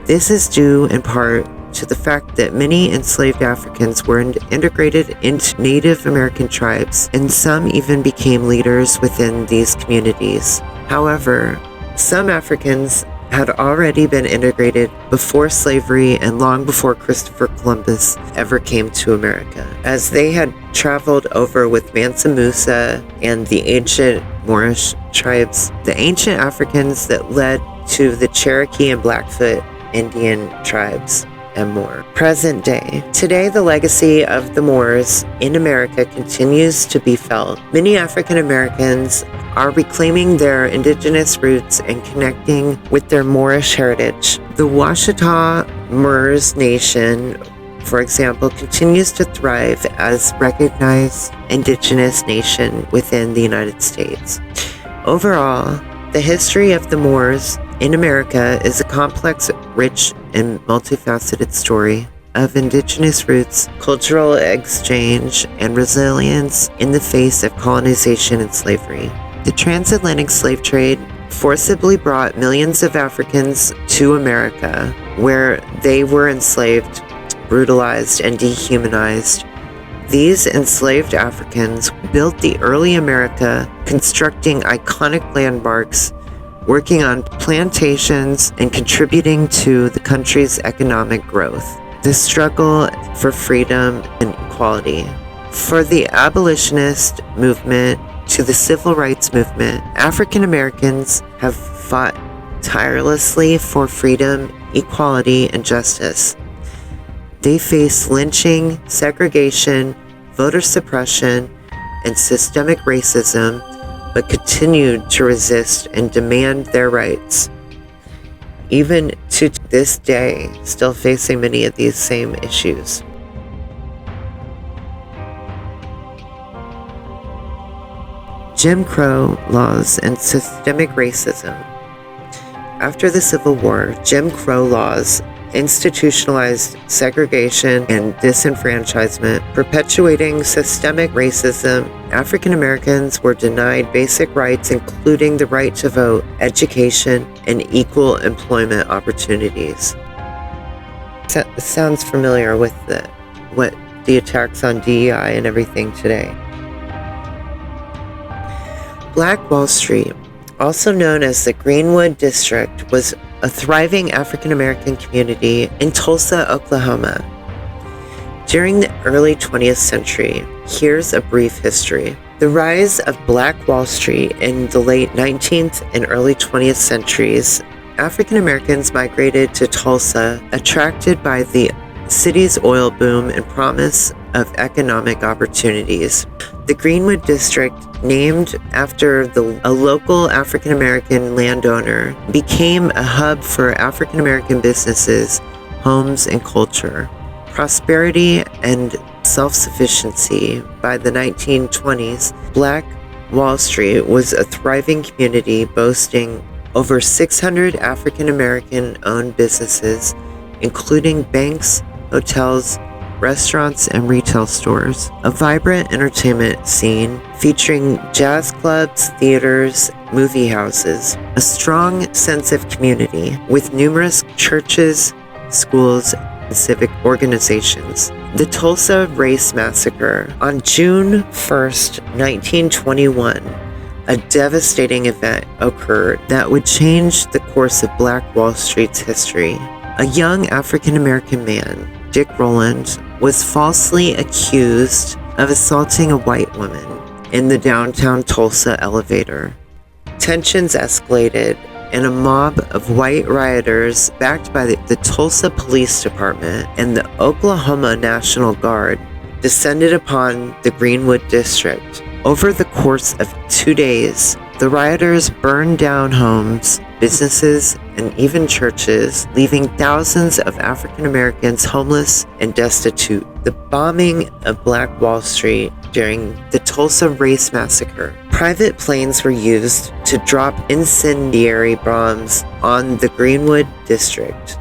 S1: This is due in part to the fact that many enslaved Africans were integrated into Native American tribes, and some even became leaders within these communities. However, some Africans had already been integrated before slavery and long before Christopher Columbus ever came to America, as they had traveled over with Mansa Musa and the ancient Moorish tribes, the ancient Africans that led to the Cherokee and Blackfoot Indian tribes, and more. Present day. Today, the legacy of the Moors in America continues to be felt. Many African Americans are reclaiming their indigenous roots and connecting with their Moorish heritage. The Washita Moors Nation, for example, continues to thrive as recognized indigenous nation within the United States. Overall, the history of the Moors in America is a complex, rich, and multifaceted story of indigenous roots, cultural exchange, and resilience in the face of colonization and slavery. The transatlantic slave trade forcibly brought millions of Africans to America, where they were enslaved, brutalized, and dehumanized. These enslaved Africans built the early America, constructing iconic landmarks, working on plantations, and contributing to the country's economic growth. The struggle for freedom and equality. For the abolitionist movement to the civil rights movement, African Americans have fought tirelessly for freedom, equality, and justice. They face lynching, segregation, voter suppression, and systemic racism, but continued to resist and demand their rights. Even to this day, still facing many of these same issues. Jim Crow laws and systemic racism. After the Civil War, Jim Crow laws institutionalized segregation and disenfranchisement, perpetuating systemic racism. African Americans were denied basic rights, including the right to vote, education, and equal employment opportunities. Sounds familiar with what the attacks on DEI and everything today. Black Wall Street, also known as the Greenwood District, was a thriving African American community in Tulsa, Oklahoma. During the early 20th century, here's a brief history. The rise of Black Wall Street in the late 19th and early 20th centuries, African Americans migrated to Tulsa, attracted by the city's oil boom and promise of economic opportunities. The Greenwood District, named after a local African American landowner, became a hub for African American businesses, homes, and culture. Prosperity and self-sufficiency. By the 1920s, Black Wall Street was a thriving community boasting over 600 African American owned businesses, including banks, hotels, restaurants, and retail stores. A vibrant entertainment scene featuring jazz clubs, theaters, movie houses, a strong sense of community with numerous churches, schools, and civic organizations. The Tulsa Race Massacre on June 1st, 1921, a devastating event occurred that would change the course of Black Wall Street's history. A young African-American man, Dick Rowland, was falsely accused of assaulting a white woman in the downtown Tulsa elevator. Tensions escalated, and a mob of white rioters backed by the Tulsa Police Department and the Oklahoma National Guard descended upon the Greenwood District. Over the course of 2 days, the rioters burned down homes, businesses, and even churches, leaving thousands of African Americans homeless and destitute. The bombing of Black Wall Street during the Tulsa Race Massacre. Private planes were used to drop incendiary bombs on the Greenwood District,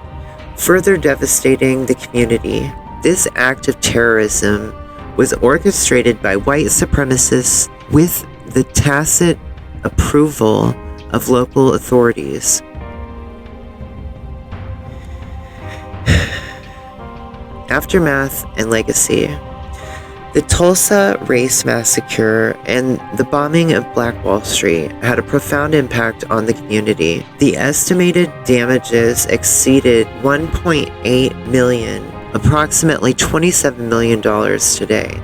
S1: further devastating the community. This act of terrorism was orchestrated by white supremacists with the tacit approval of local authorities. Aftermath and legacy. The Tulsa Race Massacre and the bombing of Black Wall Street had a profound impact on the community. The estimated damages exceeded $1.8 million, approximately $27 million today.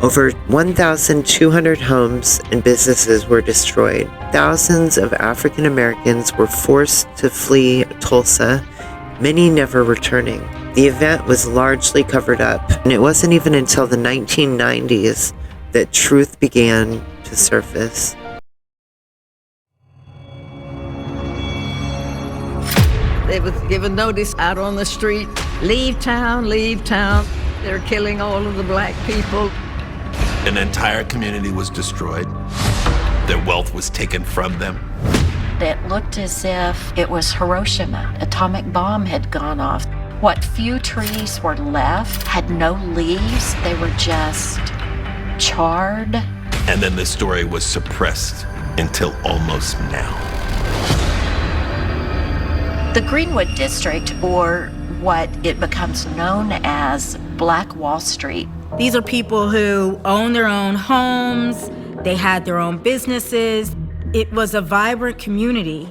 S1: Over 1,200 homes and businesses were destroyed. Thousands of African Americans were forced to flee Tulsa, many never returning. The event was largely covered up, and it wasn't even until the 1990s that truth began to surface.
S19: They was given notice out on the street, leave town, leave town. They're killing all of the black people.
S20: An entire community was destroyed. Their wealth was taken from them.
S21: It looked as if it was Hiroshima. Atomic bomb had gone off. What few trees were left had no leaves. They were just charred.
S20: And then the story was suppressed until almost now.
S21: The Greenwood District, or what it becomes known as Black Wall Street.
S22: These are people who own their own homes. They had their own businesses. It was a vibrant community.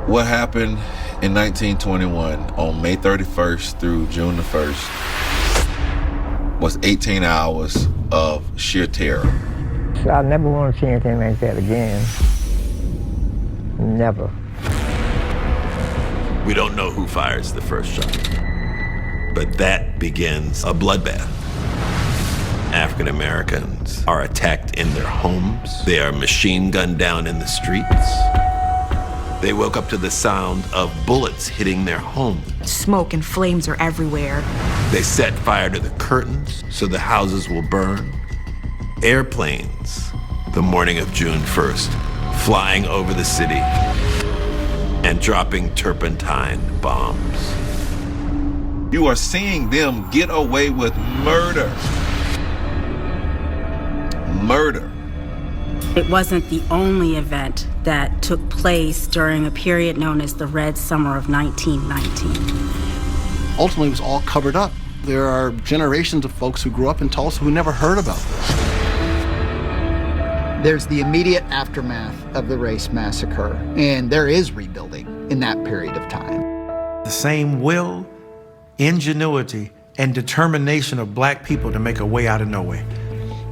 S23: What happened in 1921 on May 31st through June the 1st was 18 hours of sheer terror.
S24: I never want to see anything like that again. Never.
S20: We don't know who fires the first shot, but that begins a bloodbath. African Americans are attacked in their homes. They are machine gunned down in the streets. They woke up to the sound of bullets hitting their homes.
S25: Smoke and flames are everywhere.
S20: They set fire to the curtains so the houses will burn. Airplanes, the morning of June 1st, flying over the city and dropping turpentine bombs.
S23: You are seeing them get away with murder. Murder.
S22: It wasn't the only event that took place during a period known as the Red Summer of 1919.
S26: Ultimately, it was all covered up. There are generations of folks who grew up in Tulsa who never heard about this.
S27: There's the immediate aftermath of the race massacre, and there is rebuilding in that period of time.
S28: The same will, ingenuity, and determination of black people to make a way out of nowhere.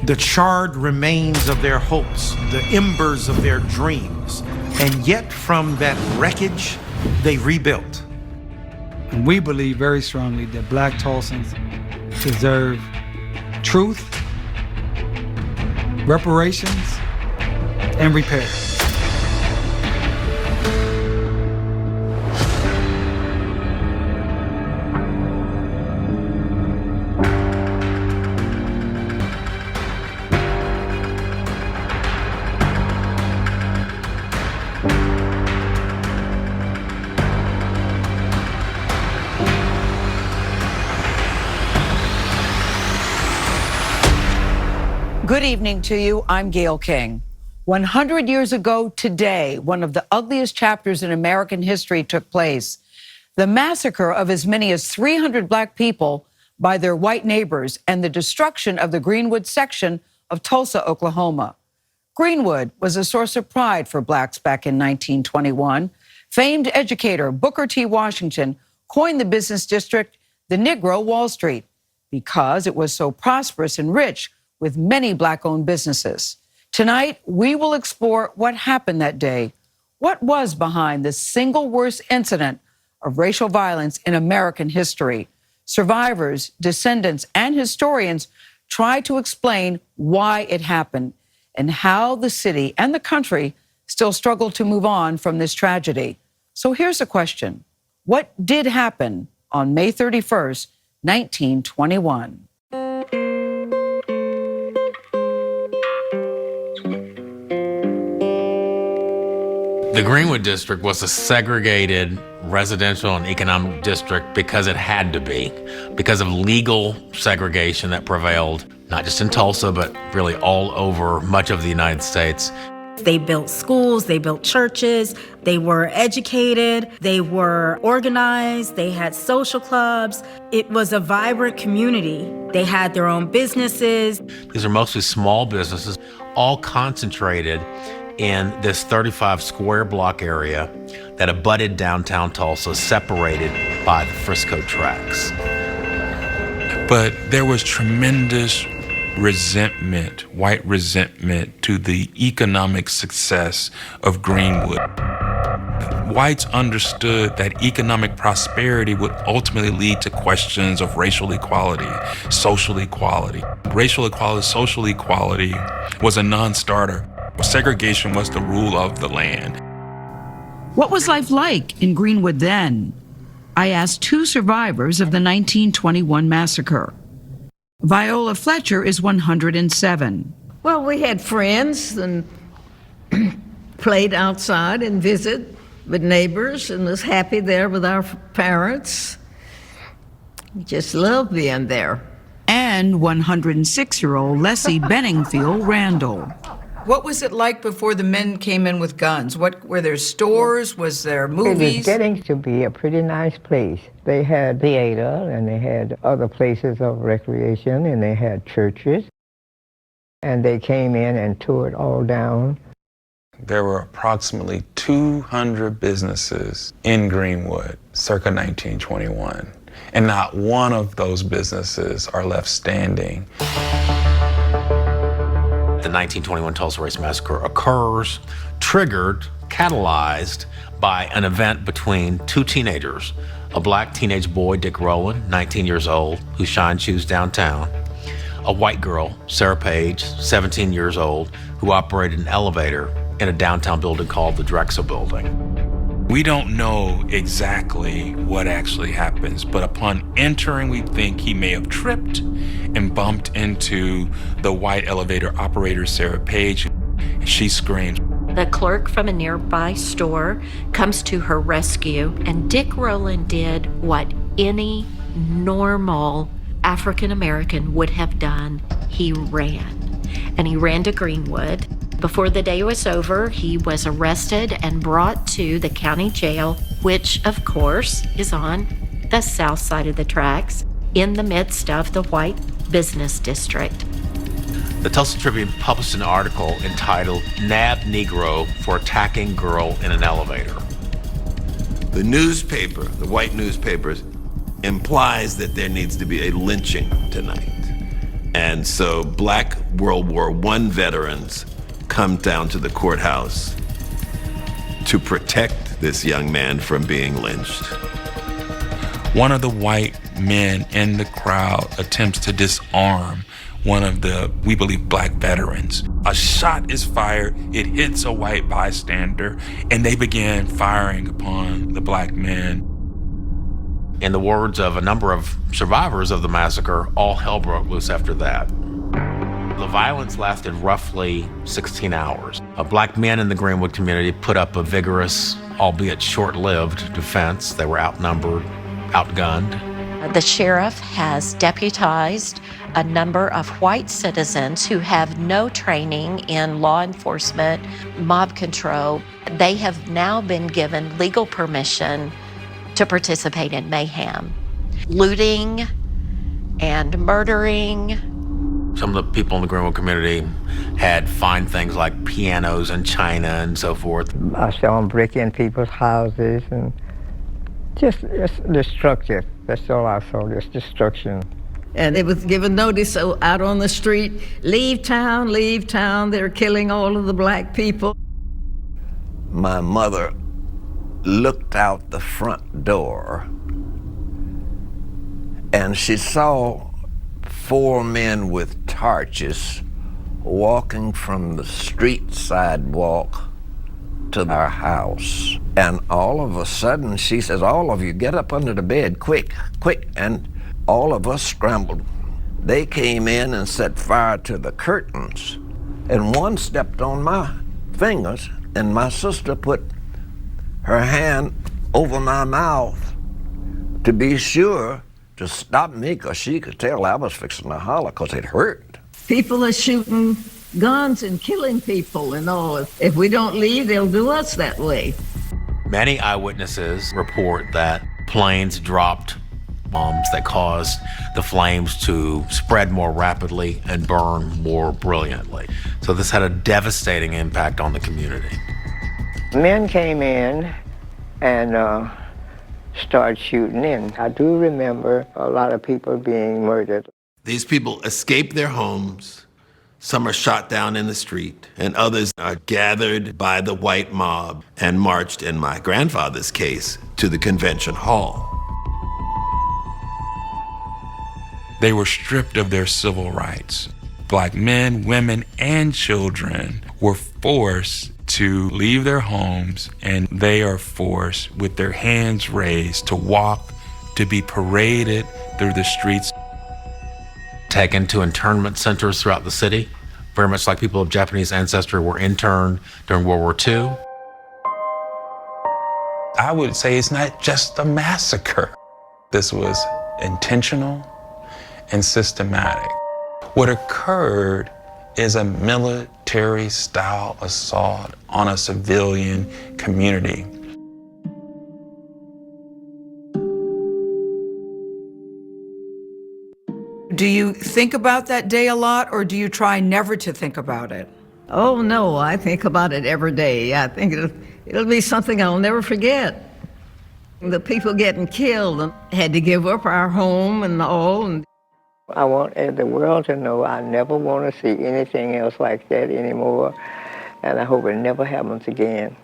S28: The charred remains of their hopes, the embers of their dreams, and yet from that wreckage, they rebuilt.
S29: And we believe very strongly that black Tulsans deserve truth, reparations, and repair.
S3: Good evening to you. I'm Gail King. 100 years ago today, one of the ugliest chapters in American history took place. The massacre of as many as 300 Black people by their white neighbors and the destruction of the Greenwood section of Tulsa, Oklahoma. Greenwood was a source of pride for Blacks back in 1921. Famed educator Booker T. Washington coined the business district the Negro Wall Street because it was so prosperous and rich with many Black-owned businesses. Tonight, we will explore what happened that day. What was behind the single worst incident of racial violence in American history? Survivors, descendants, and historians try to explain why it happened and how the city and the country still struggle to move on from this tragedy. So here's a question. What did happen on May 31st, 1921?
S5: The Greenwood District was a segregated residential and economic district because it had to be, because of legal segregation that prevailed, not just in Tulsa, but really all over much of the United States.
S22: They built schools, they built churches, they were educated, they were organized, they had social clubs. It was a vibrant community. They had their own businesses.
S5: These are mostly small businesses, all concentrated in this 35 square block area that abutted downtown Tulsa, separated by the Frisco tracks.
S6: But there was tremendous resentment, white resentment, to the economic success of Greenwood. Whites understood that economic prosperity would ultimately lead to questions of racial equality, social equality. Racial equality, social equality was a non-starter. Segregation was the rule of the land.
S3: What was life like in Greenwood then? I asked two survivors of the 1921 massacre. Viola Fletcher is 107.
S19: Well, we had friends and played outside and visited with neighbors and was happy there with our parents. We just loved being there.
S3: And 106-year-old Leslie Benningfield Randall. What was it like before the men came in with guns? What were there stores? Was there movies?
S24: It was getting to be a pretty nice place. They had theater and they had other places of recreation and they had churches. And they came in and tore it all down.
S6: There were approximately 200 businesses in Greenwood circa 1921, and not one of those businesses are left standing.
S5: The 1921 Tulsa Race Massacre occurs, triggered, catalyzed by an event between two teenagers, a Black teenage boy, Dick Rowland, 19 years old, who shined shoes downtown, a white girl, Sarah Page, 17 years old, who operated an elevator in a downtown building called the Drexel Building.
S6: We don't know exactly what actually happens, but upon entering, we think he may have tripped and bumped into the white elevator operator, Sarah Page. She screams.
S21: The clerk from a nearby store comes to her rescue, and Dick Rowland did what any normal African American would have done. He ran, and he ran to Greenwood. Before the day was over, he was arrested and brought to the county jail, which, of course, is on the south side of the tracks, in the midst of the white business district.
S5: The Tulsa Tribune published an article entitled "Nabbed Negro for Attacking Girl in an Elevator."
S20: The newspaper, the white newspapers, implies that there needs to be a lynching tonight. And so Black World War I veterans come down to the courthouse to protect this young man from being lynched.
S6: One of the white men in the crowd attempts to disarm one of the, we believe, Black veterans. A shot is fired, it hits a white bystander, and they began firing upon the Black men.
S5: In the words of a number of survivors of the massacre, all hell broke loose after that. The violence lasted roughly 16 hours. Black men in the Greenwood community put up a vigorous, albeit short-lived, defense. They were outnumbered, outgunned.
S21: The sheriff has deputized a number of white citizens who have no training in law enforcement, mob control. They have now been given legal permission to participate in mayhem, looting and murdering.
S5: Some of the people in the Greenwood community had fine things like pianos and china and so forth.
S24: I saw them break in people's houses and just destructive. That's all I saw, just destruction.
S19: And it was given notice out on the street, leave town, they're killing all of the black people.
S4: My mother looked out the front door and she saw 4 men with torches walking from the street sidewalk to our house. And all of a sudden she says, all of you get up under the bed, quick, quick. And all of us scrambled. They came in and set fire to the curtains. And one stepped on my fingers, and my sister put her hand over my mouth to be sure to stop me, because she could tell I was fixing to holler because it hurt.
S19: People are shooting guns and killing people and all. If we don't leave, they'll do us that way.
S5: Many eyewitnesses report that planes dropped bombs that caused the flames to spread more rapidly and burn more brilliantly. So this had a devastating impact on the community.
S24: Men came in and started shooting in. I do remember a lot of people being murdered.
S20: These people escape their homes. Some are shot down in the street, and others are gathered by the white mob and marched, in my grandfather's case, to the convention hall.
S6: They were stripped of their civil rights. Black men, women, and children were forced to leave their homes, and they are forced, with their hands raised, to walk, to be paraded through the streets.
S5: Taken to internment centers throughout the city, very much like people of Japanese ancestry were interned during World War II.
S6: I would say it's not just a massacre. This was intentional and systematic. What occurred is a military-style assault on a civilian community.
S3: Do you think about that day a lot, or do you try never to think about it?
S19: Oh, no, I think about it every day. I think it'll be something I'll never forget. The people getting killed and had to give up our home and all. And
S24: I want the world to know I never want to see anything else like that anymore, and I hope it never happens again.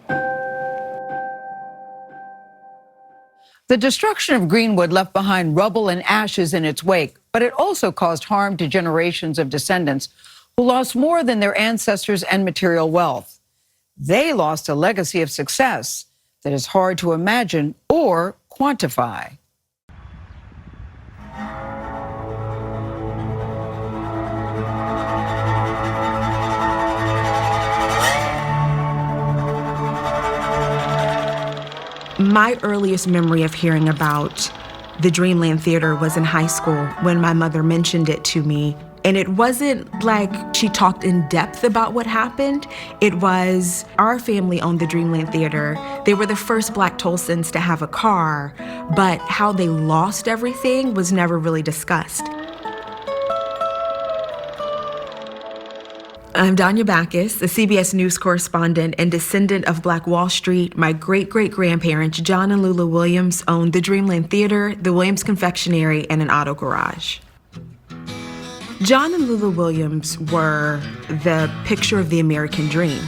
S3: The destruction of Greenwood left behind rubble and ashes in its wake, but it also caused harm to generations of descendants who lost more than their ancestors and material wealth. They lost a legacy of success that is hard to imagine or quantify.
S25: My earliest memory of hearing about the Dreamland Theater was in high school when my mother mentioned it to me. And it wasn't like she talked in depth about what happened. It was our family owned the Dreamland Theater. They were the first Black Tulsans to have a car, but how they lost everything was never really discussed. I'm Danya Backus, the CBS News correspondent and descendant of Black Wall Street. My great-great-grandparents, John and Lula Williams, owned the Dreamland Theater, the Williams Confectionery, and an auto garage. John and Lula Williams were the picture of the American dream.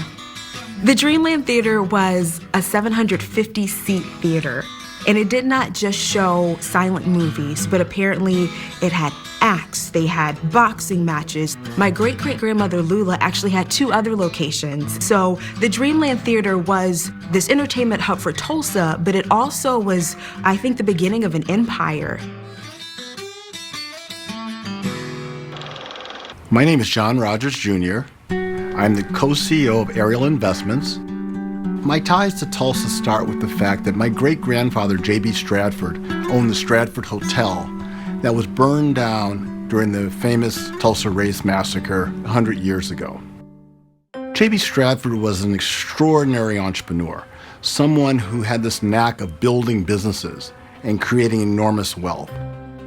S25: The Dreamland Theater was a 750-seat theater, and it did not just show silent movies, but apparently it had acts, they had boxing matches. My great-great-grandmother Lula actually had 2 other locations. So the Dreamland Theater was this entertainment hub for Tulsa, but it also was, I think, the beginning of an empire.
S26: My name is John Rogers Jr. I'm the co-CEO of Ariel Investments. My ties to Tulsa start with the fact that my great-grandfather, J.B. Stratford, owned the Stratford Hotel that was burned down during the famous Tulsa Race Massacre 100 years ago. J.B. Stratford was an extraordinary entrepreneur, someone who had this knack of building businesses and creating enormous wealth.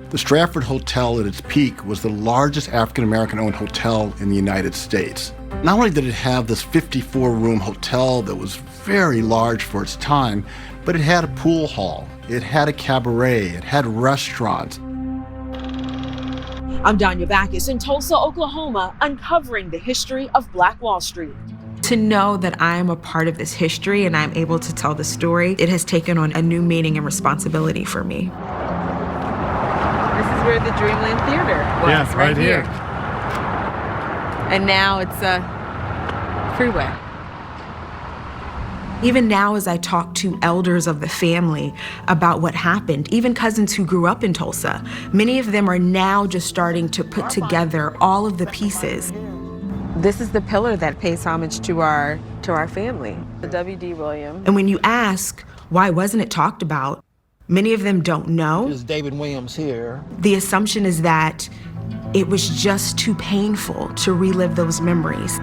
S26: The Stratford Hotel at its peak was the largest African-American owned hotel in the United States. Not only did it have this 54-room hotel that was very large for its time, but it had a pool hall, it had a cabaret, it had restaurants.
S7: I'm Danya Backus in Tulsa, Oklahoma, uncovering the history of Black Wall Street.
S25: To know that I am a part of this history and I'm able to tell the story, it has taken on a new meaning and responsibility for me.
S7: This is where the Dreamland Theater was,
S29: yes, right here.
S7: And now it's a freeway.
S25: Even now, as I talk to elders of the family about what happened, even cousins who grew up in Tulsa, many of them are now just starting to put together all of the pieces.
S7: This is the pillar that pays homage to our family, the W.D. Williams.
S25: And when you ask, why wasn't it talked about? Many of them don't know.
S8: There's David Williams here.
S25: The assumption is that it was just too painful to relive those memories.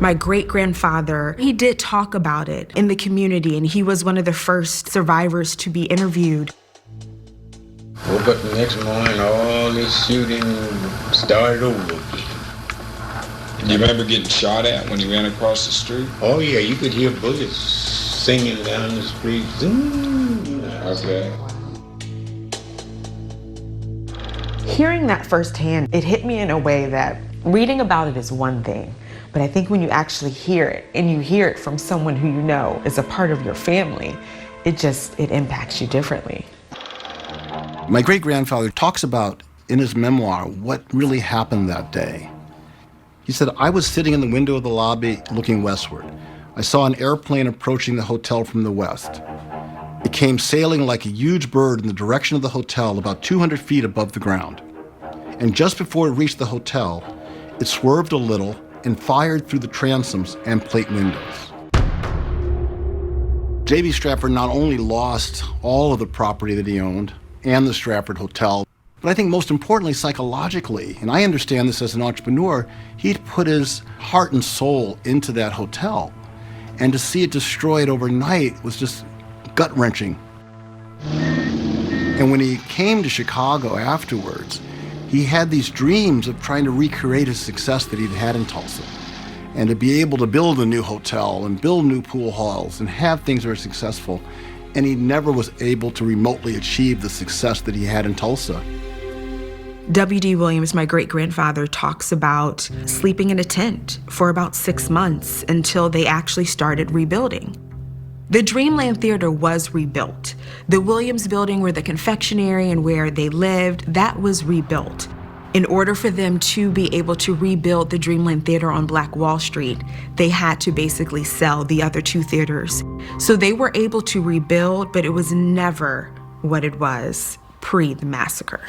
S25: My great-grandfather, he did talk about it in the community, and he was one of the first survivors to be interviewed.
S9: Woke up the next morning, all this shooting started over again.
S10: You remember getting shot at when you ran across the street?
S9: Oh yeah, you could hear bullets singing down the street. Zoom.
S10: Okay.
S11: Hearing that firsthand, it hit me in a way that reading about it is one thing, but I think when you actually hear it, and you hear it from someone who you know is a part of your family, it impacts you differently.
S26: My great-grandfather talks about, in his memoir, what really happened that day. He said, I was sitting in the window of the lobby looking westward. I saw an airplane approaching the hotel from the west. It came sailing like a huge bird in the direction of the hotel about 200 feet above the ground. And just before it reached the hotel, it swerved a little and fired through the transoms and plate windows. J.B. Stratford not only lost all of the property that he owned and the Stratford Hotel, but I think most importantly, psychologically, and I understand this as an entrepreneur, he'd put his heart and soul into that hotel. And to see it destroyed overnight was just gut-wrenching. And when he came to Chicago afterwards, he had these dreams of trying to recreate his success that he'd had in Tulsa. And to be able to build a new hotel and build new pool halls and have things that were successful. And he never was able to remotely achieve the success that he had in Tulsa.
S25: W.D. Williams, my great-grandfather, talks about sleeping in a tent for about 6 months until they actually started rebuilding. The Dreamland Theater was rebuilt. The Williams building where the confectionery and where they lived, that was rebuilt. In order for them to be able to rebuild the Dreamland Theater on Black Wall Street, they had to basically sell the other 2 theaters. So they were able to rebuild, but it was never what it was pre the massacre.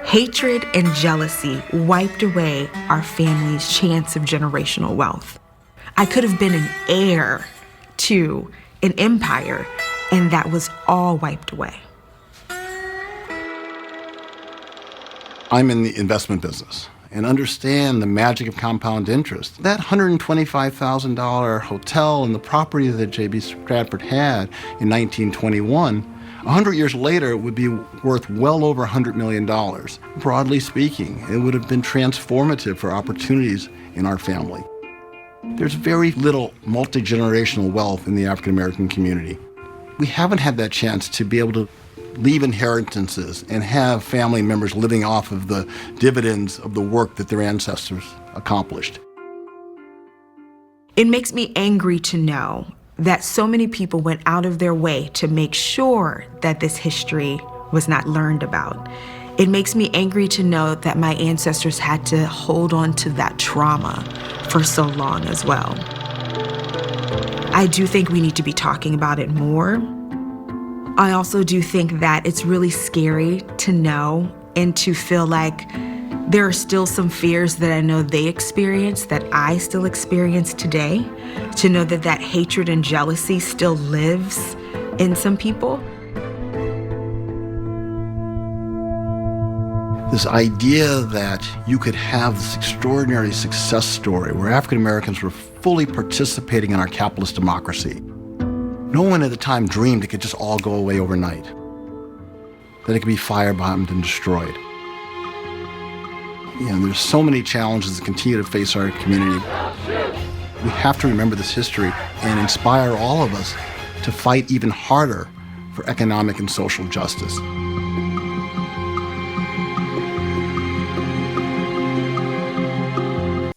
S25: Hatred and jealousy wiped away our family's chance of generational wealth. I could have been an heir to an empire, and that was all wiped away.
S26: I'm in the investment business and understand the magic of compound interest. That $125,000 hotel and the property that J.B. Stratford had in 1921, 100 years later, it would be worth well over $100 million. Broadly speaking, it would have been transformative for opportunities in our family. There's very little multi-generational wealth in the African American community. We haven't had that chance to be able to leave inheritances and have family members living off of the dividends of the work that their ancestors accomplished.
S25: It makes me angry to know that so many people went out of their way to make sure that this history was not learned about. It makes me angry to know that my ancestors had to hold on to that trauma for so long as well. I do think we need to be talking about it more. I also do think that it's really scary to know and to feel like There are still some fears that I know they experienced that I still experience today. To know that that hatred and jealousy still lives in some people.
S26: This idea that you could have this extraordinary success story where African Americans were fully participating in our capitalist democracy. No one at the time dreamed it could just all go away overnight, that it could be firebombed and destroyed. There's so many challenges that continue to face our community. We have to remember this history and inspire all of us to fight even harder for economic and social justice.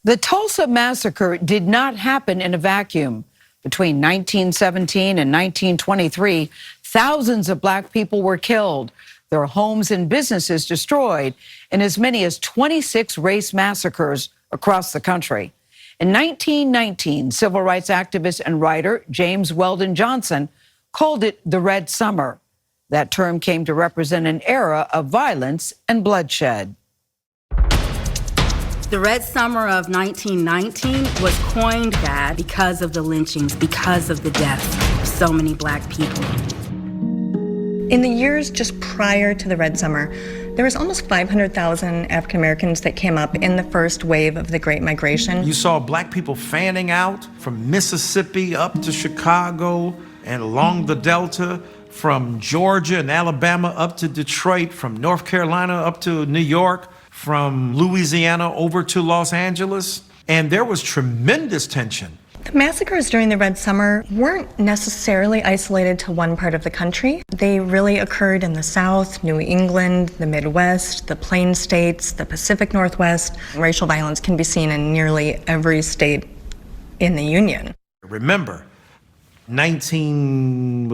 S3: The Tulsa Massacre did not happen in a vacuum. Between 1917 and 1923, thousands of Black people were killed, their homes and businesses destroyed, and as many as 26 race massacres across the country. In 1919, civil rights activist and writer James Weldon Johnson called it the Red Summer. That term came to represent an era of violence and bloodshed.
S22: The Red Summer of 1919 was coined that because of the lynchings, because of the deaths of so many Black people.
S2: In the years just prior to the Red Summer, there was almost 500,000 African Americans that came up in the first wave of the Great Migration.
S28: You saw Black people fanning out from Mississippi up to Chicago and along the Delta, from Georgia and Alabama up to Detroit, from North Carolina up to New York, from Louisiana over to Los Angeles. And there was tremendous tension.
S2: The massacres during the Red Summer weren't necessarily isolated to one part of the country. They really occurred in the South, New England, the Midwest, the Plain States, the Pacific Northwest. Racial violence can be seen in nearly every state in the Union.
S28: Remember, 15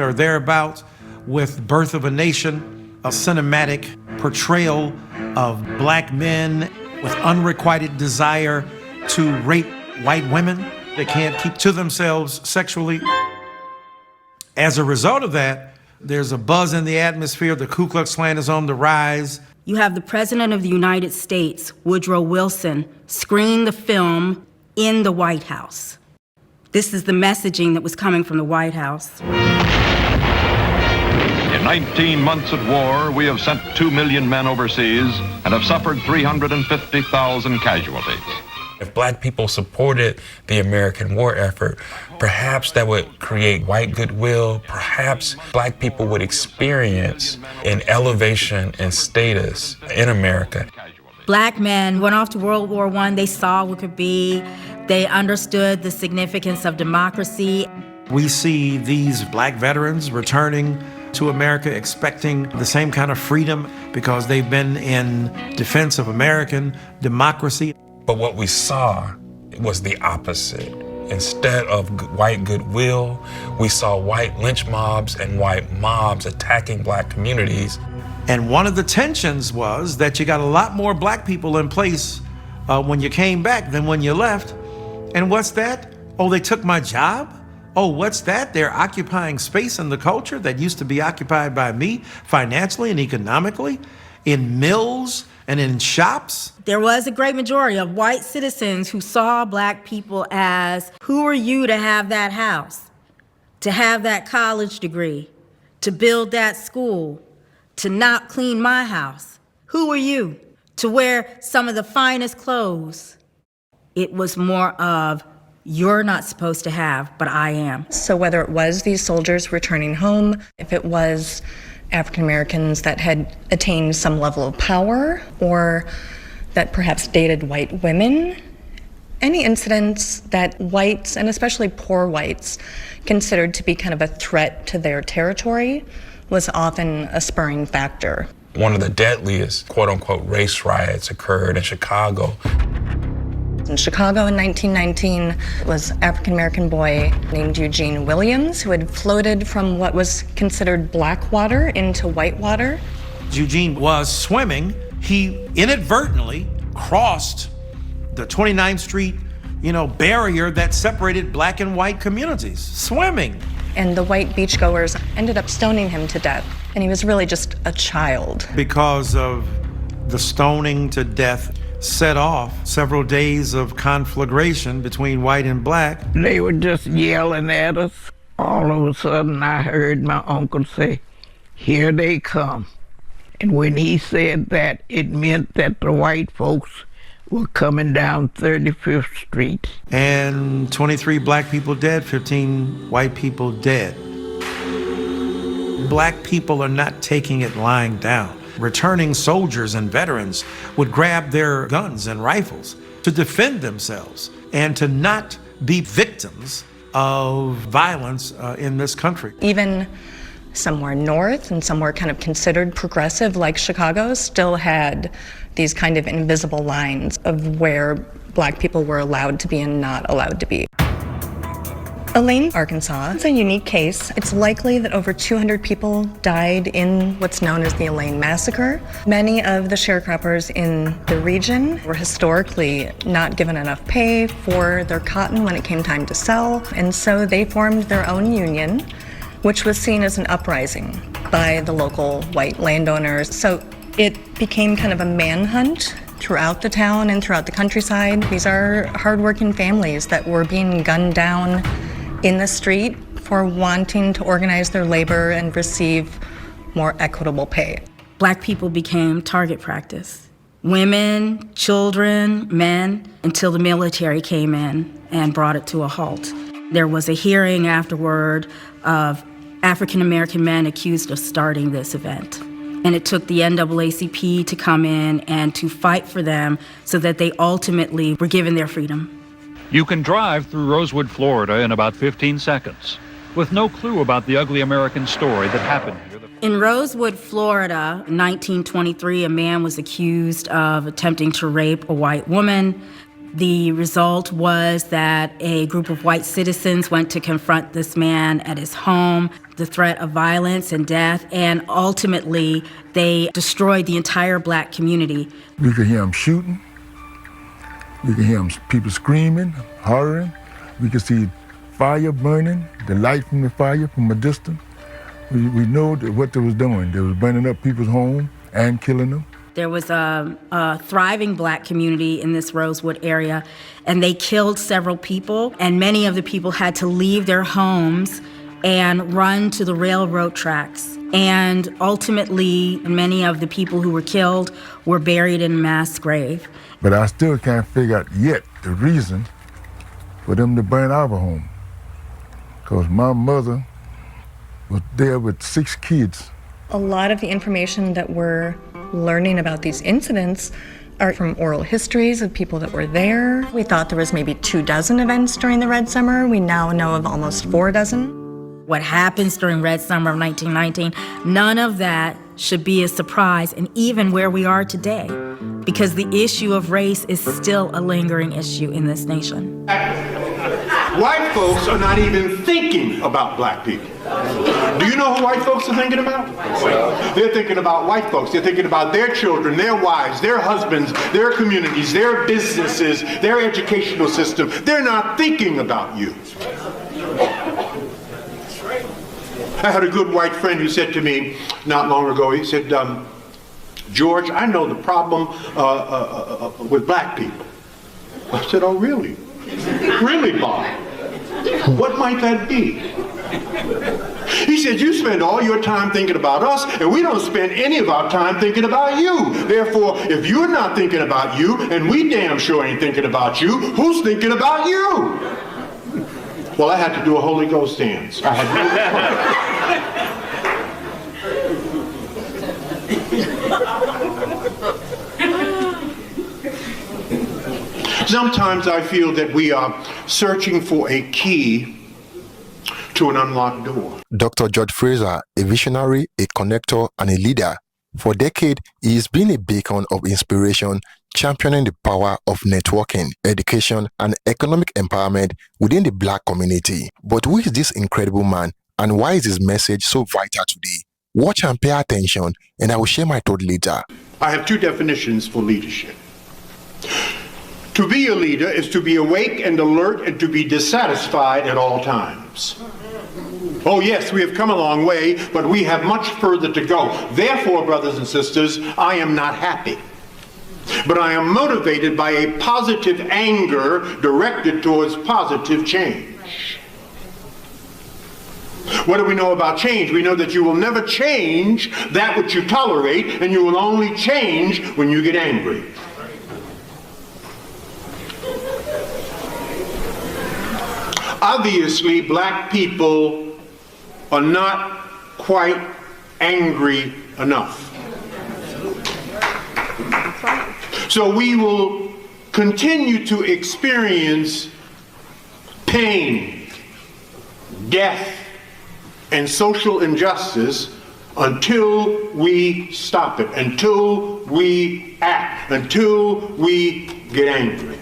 S28: or thereabouts, with Birth of a Nation, a cinematic portrayal of Black men with unrequited desire to rape white women. They can't keep to themselves sexually. As a result of that, there's a buzz in the atmosphere. The Ku Klux Klan is on the rise.
S22: You have the President of the United States, Woodrow Wilson, screening the film in the White House. This is the messaging that was coming from the White House.
S8: In 19 months of war, we have sent 2 million men overseas and have suffered 350,000 casualties.
S6: If Black people supported the American war effort, perhaps that would create white goodwill. Perhaps Black people would experience an elevation in status in America.
S22: Black men went off to World War I. They saw what could be. They understood the significance of democracy.
S28: We see these Black veterans returning to America expecting the same kind of freedom because they've been in defense of American democracy.
S6: But what we saw was the opposite. Instead of white goodwill, we saw white lynch mobs and white mobs attacking Black communities.
S28: And one of the tensions was that you got a lot more Black people in place when you came back than when you left. And what's that? Oh, they took my job? Oh, what's that? They're occupying space in the culture that used to be occupied by me financially and economically, in mills and in shops.
S22: There was a great majority of white citizens who saw Black people as, who are you to have that house, to have that college degree, to build that school, to not clean my house? Who are you to wear some of the finest clothes? It was more of, you're not supposed to have, but I am.
S2: So whether it was these soldiers returning home, if it was African Americans that had attained some level of power, or that perhaps dated white women, any incidents that whites, and especially poor whites, considered to be kind of a threat to their territory was often a spurring factor.
S6: One of the deadliest, quote unquote, race riots occurred in Chicago.
S2: In Chicago in 1919 was an African-American boy named Eugene Williams who had floated from what was considered black water into white water.
S28: Eugene was swimming. He inadvertently crossed the 29th Street, barrier that separated Black and white communities, swimming.
S2: And the white beachgoers ended up stoning him to death. And he was really just a child.
S28: Because of The stoning to death set off several days of conflagration between white and black.
S1: They were just yelling at us. All of a sudden, I heard my uncle say, "Here they come." And when he said that, it meant that the white folks were coming down 35th Street.
S28: And 23 black people dead, 15 white people dead. Black people are not taking it lying down. Returning soldiers and veterans would grab their guns and rifles to defend themselves and to not be victims of violence in this country.
S2: Even somewhere north and somewhere kind of considered progressive like Chicago still had these kind of invisible lines of where black people were allowed to be and not allowed to be. Elaine, Arkansas, is a unique case. It's likely that over 200 people died in what's known as the Elaine Massacre. Many of the sharecroppers in the region were historically not given enough pay for their cotton when it came time to sell, and so they formed their own union, which was seen as an uprising by the local white landowners. So it became kind of a manhunt throughout the town and throughout the countryside. These are hardworking families that were being gunned down in the street for wanting to organize their labor and receive more equitable pay.
S22: Black people became target practice. Women, children, men, until the military came in and brought it to a halt. There was a hearing afterward of African American men accused of starting this event. And it took the NAACP to come in and to fight for them so that they ultimately were given their freedom.
S12: You can drive through Rosewood, Florida in about 15 seconds, with no clue about the ugly American story that happened here.
S22: In Rosewood, Florida, in 1923, a man was accused of attempting to rape a white woman. The result was that a group of white citizens went to confront this man at his home, the threat of violence and death, and ultimately they destroyed the entire black community.
S13: We could hear them shooting. We could hear people screaming, hollering. We could see fire burning, the light from the fire from a distance. We know that what they was doing. They was burning up people's homes and killing them.
S22: There was a thriving black community in this Rosewood area, and they killed several people, and many of the people had to leave their homes and run to the railroad tracks. And ultimately, many of the people who were killed were buried in a mass grave.
S13: But I still can't figure out yet the reason for them to burn our home. Because my mother was there with 6 kids.
S2: A lot of the information that we're learning about these incidents are from oral histories of people that were there. We thought there was maybe 24 events during the Red Summer. We now know of almost 40.
S22: What happens during Red Summer of 1919, none of that should be a surprise, and even where we are today, because the issue of race is still a lingering issue in this nation.
S14: White folks are not even thinking about black people. Do you know who white folks are thinking about? They're thinking about white folks. They're thinking about their children, their wives, their husbands, their communities, their businesses, their educational system. They're not thinking about you. I had a good white friend who said to me not long ago, he said, George, I know the problem with black people. I said, oh, really? Really, Bob? What might that be? He said, you spend all your time thinking about us, and we don't spend any of our time thinking about you. Therefore, if you're not thinking about you, and we damn sure ain't thinking about you, who's thinking about you? Well, I had to do a Holy Ghost dance. I had Sometimes I feel that we are searching for a key to an unlocked door.
S15: Dr. George Fraser, a visionary, a connector, and a leader. For decades, he has been a beacon of inspiration, championing the power of networking, education, and economic empowerment within the black community. But who is this incredible man, and why is his message so vital today? Watch and pay attention, and I will share my thought later.
S14: I have 2 definitions for leadership. To be a leader is to be awake and alert and to be dissatisfied at all times. Oh yes, we have come a long way, but we have much further to go. Therefore, brothers and sisters, I am not happy. but I am motivated by a positive anger directed towards positive change. What do we know about change? We know that you will never change that which you tolerate, and you will only change when you get angry. Obviously, black people are not quite angry enough. So we will continue to experience pain, death, and social injustice until we stop it, until we act, until we get angry.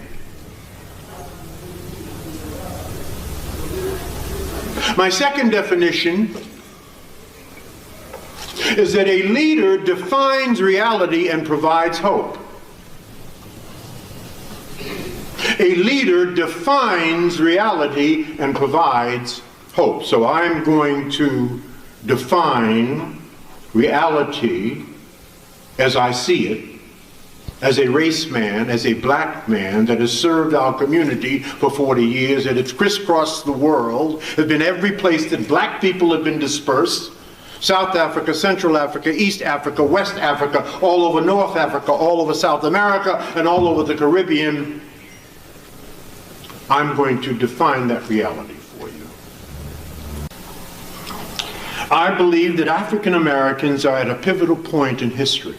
S14: My second definition is that a leader defines reality and provides hope. A leader defines reality and provides hope. So I'm going to define reality as I see it, as a race man, as a black man that has served our community for 40 years, that has crisscrossed the world, has been every place that black people have been dispersed. South Africa, Central Africa, East Africa, West Africa, all over North Africa, all over South America, and all over the Caribbean. I'm going to define that reality for you. I believe that African Americans are at a pivotal point in history.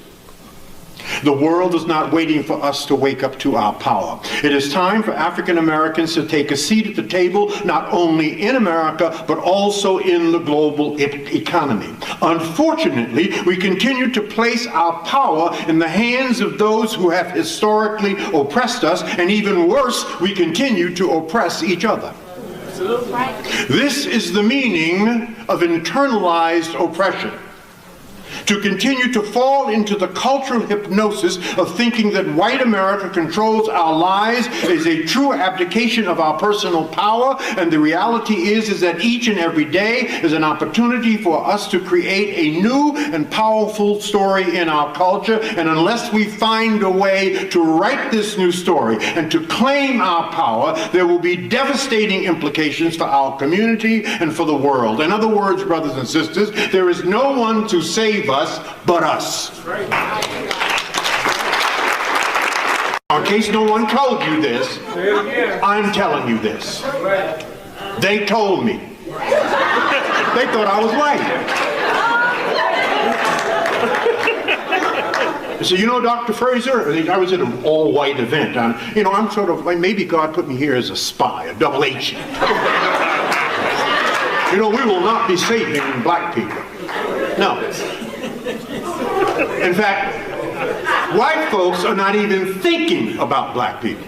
S14: The world is not waiting for us to wake up to our power. It is time for African Americans to take a seat at the table, not only in America, but also in the global economy. Unfortunately, we continue to place our power in the hands of those who have historically oppressed us, and even worse, we continue to oppress each other. This is the meaning of internalized oppression. To continue to fall into the cultural hypnosis of thinking that white America controls our lives is a true abdication of our personal power, and the reality is that each and every day is an opportunity for us to create a new and powerful story in our culture, and unless we find a way to write this new story and to claim our power, there will be devastating implications for our community and for the world. In other words, brothers and sisters, there is no one to save us but us. In case no one told you this, I'm telling you this. They told me. They thought I was white. So, you know, Dr. Fraser, I was at an all-white event. I'm sort of like, maybe God put me here as a spy, a double agent. We will not be saving black people. No. In fact, white folks are not even thinking about black people.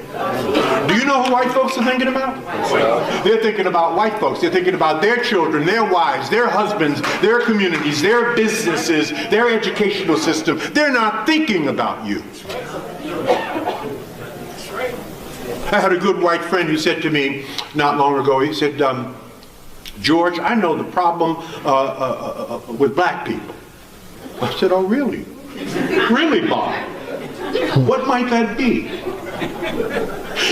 S14: Do you know who white folks are thinking about? They're thinking about white folks. They're thinking about their children, their wives, their husbands, their communities, their businesses, their educational system. They're not thinking about you. I had a good white friend who said to me not long ago, he said, George, I know the problem with black people. I said, oh, really? Really, Bob? What might that be?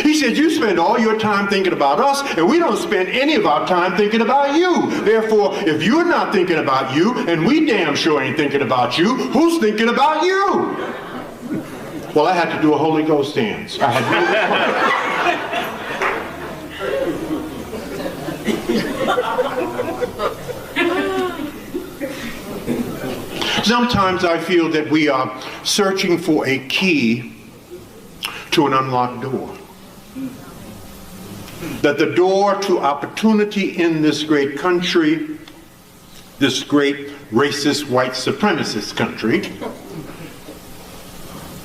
S14: He said, you spend all your time thinking about us, and we don't spend any of our time thinking about you. Therefore, if you're not thinking about you, and we damn sure ain't thinking about you, who's thinking about you? Well, I had to do a Holy Ghost dance. I had Sometimes I feel that we are searching for a key to an unlocked door. That the door to opportunity in this great country, this great racist white supremacist country,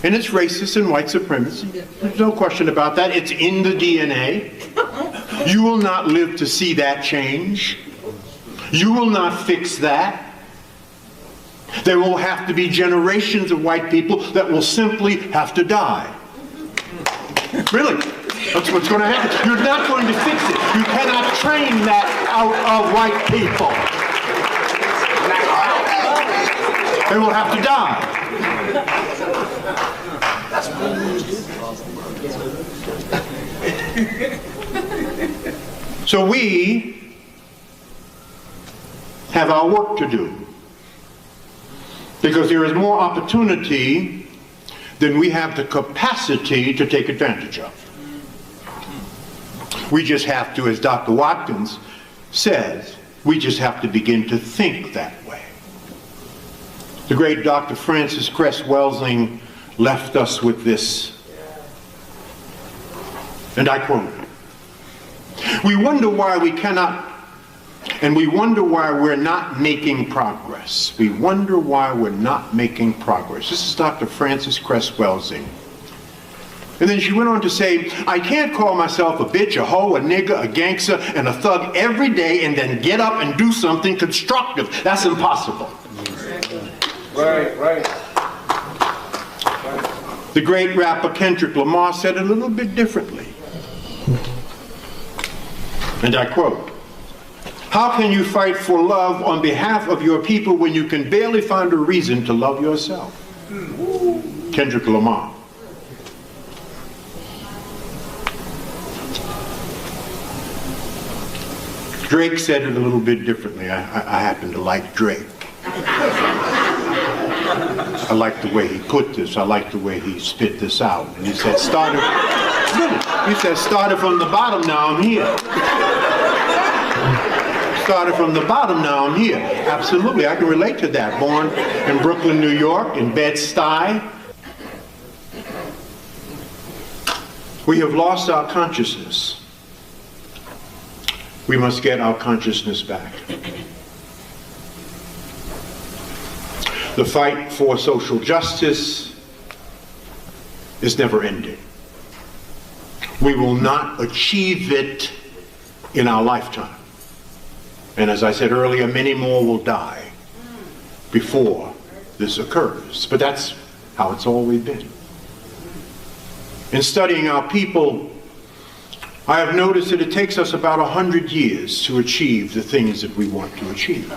S14: and it's racist and white supremacy, there's no question about that, it's in the DNA. You will not live to see that change. You will not fix that. There will have to be generations of white people that will simply have to die. Really, that's what's going to happen. You're not going to fix it. You cannot train that out of white people. They will have to die. So we have our work to do, because there is more opportunity than we have the capacity to take advantage of. We just have to, as Dr. Watkins says, we just have to begin to think that way. The great Dr. Francis Cress Welsing left us with this, and I quote, "We wonder why we cannot, and we wonder why we're not making progress. We wonder why we're not making progress." This is Dr. Francis Cress Welsing. And then she went on to say, "I can't call myself a bitch, a hoe, a nigger, a gangster, and a thug every day and then get up and do something constructive. That's impossible."
S9: Right.
S14: The great rapper Kendrick Lamar said it a little bit differently. And I quote, "How can you fight for love on behalf of your people when you can barely find a reason to love yourself?" Kendrick Lamar. Drake said it a little bit differently. I happen to like Drake. I like the way he put this. I like the way he spit this out. And he said, started from the bottom, now I'm here. Started from the bottom, now I'm here. Absolutely, I can relate to that. Born in Brooklyn, New York, in Bed-Stuy. We have lost our consciousness. We must get our consciousness back. The fight for social justice is never ending. We will not achieve it in our lifetime. And as I said earlier, many more will die before this occurs. But that's how it's always been. In studying our people, I have noticed that it takes us about 100 years to achieve the things that we want to achieve.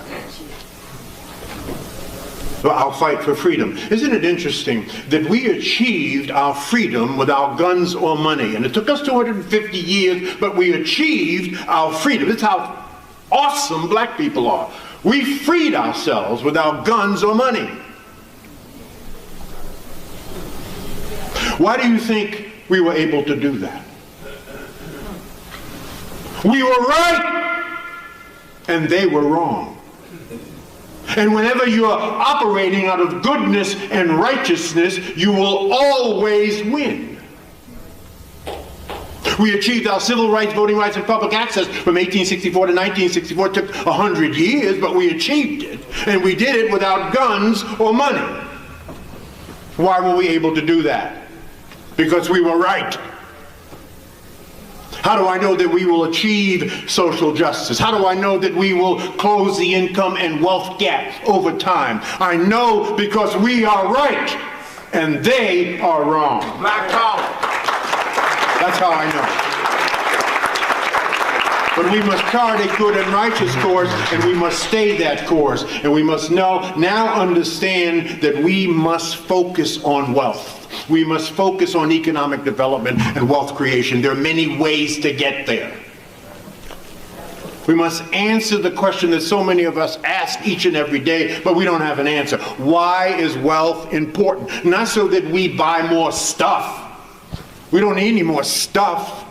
S14: Our fight for freedom. Isn't it interesting that we achieved our freedom without guns or money? And it took us 250 years, but we achieved our freedom. That's how awesome black people are. We freed ourselves without guns or money. Why do you think we were able to do that? We were right, and they were wrong. And whenever you're operating out of goodness and righteousness, you will always win. We achieved our civil rights, voting rights, and public access from 1864 to 1964. It took 100 years, but we achieved it. And we did it without guns or money. Why were we able to do that? Because we were right. How do I know that we will achieve social justice? How do I know that we will close the income and wealth gap over time? I know because we are right and they are wrong. Black power. That's how I know. But we must chart a good and righteous course, and we must stay that course. And we must now understand that we must focus on wealth. We must focus on economic development and wealth creation. There are many ways to get there. We must answer the question that so many of us ask each and every day, but we don't have an answer. Why is wealth important? Not so that we buy more stuff. We don't need any more stuff.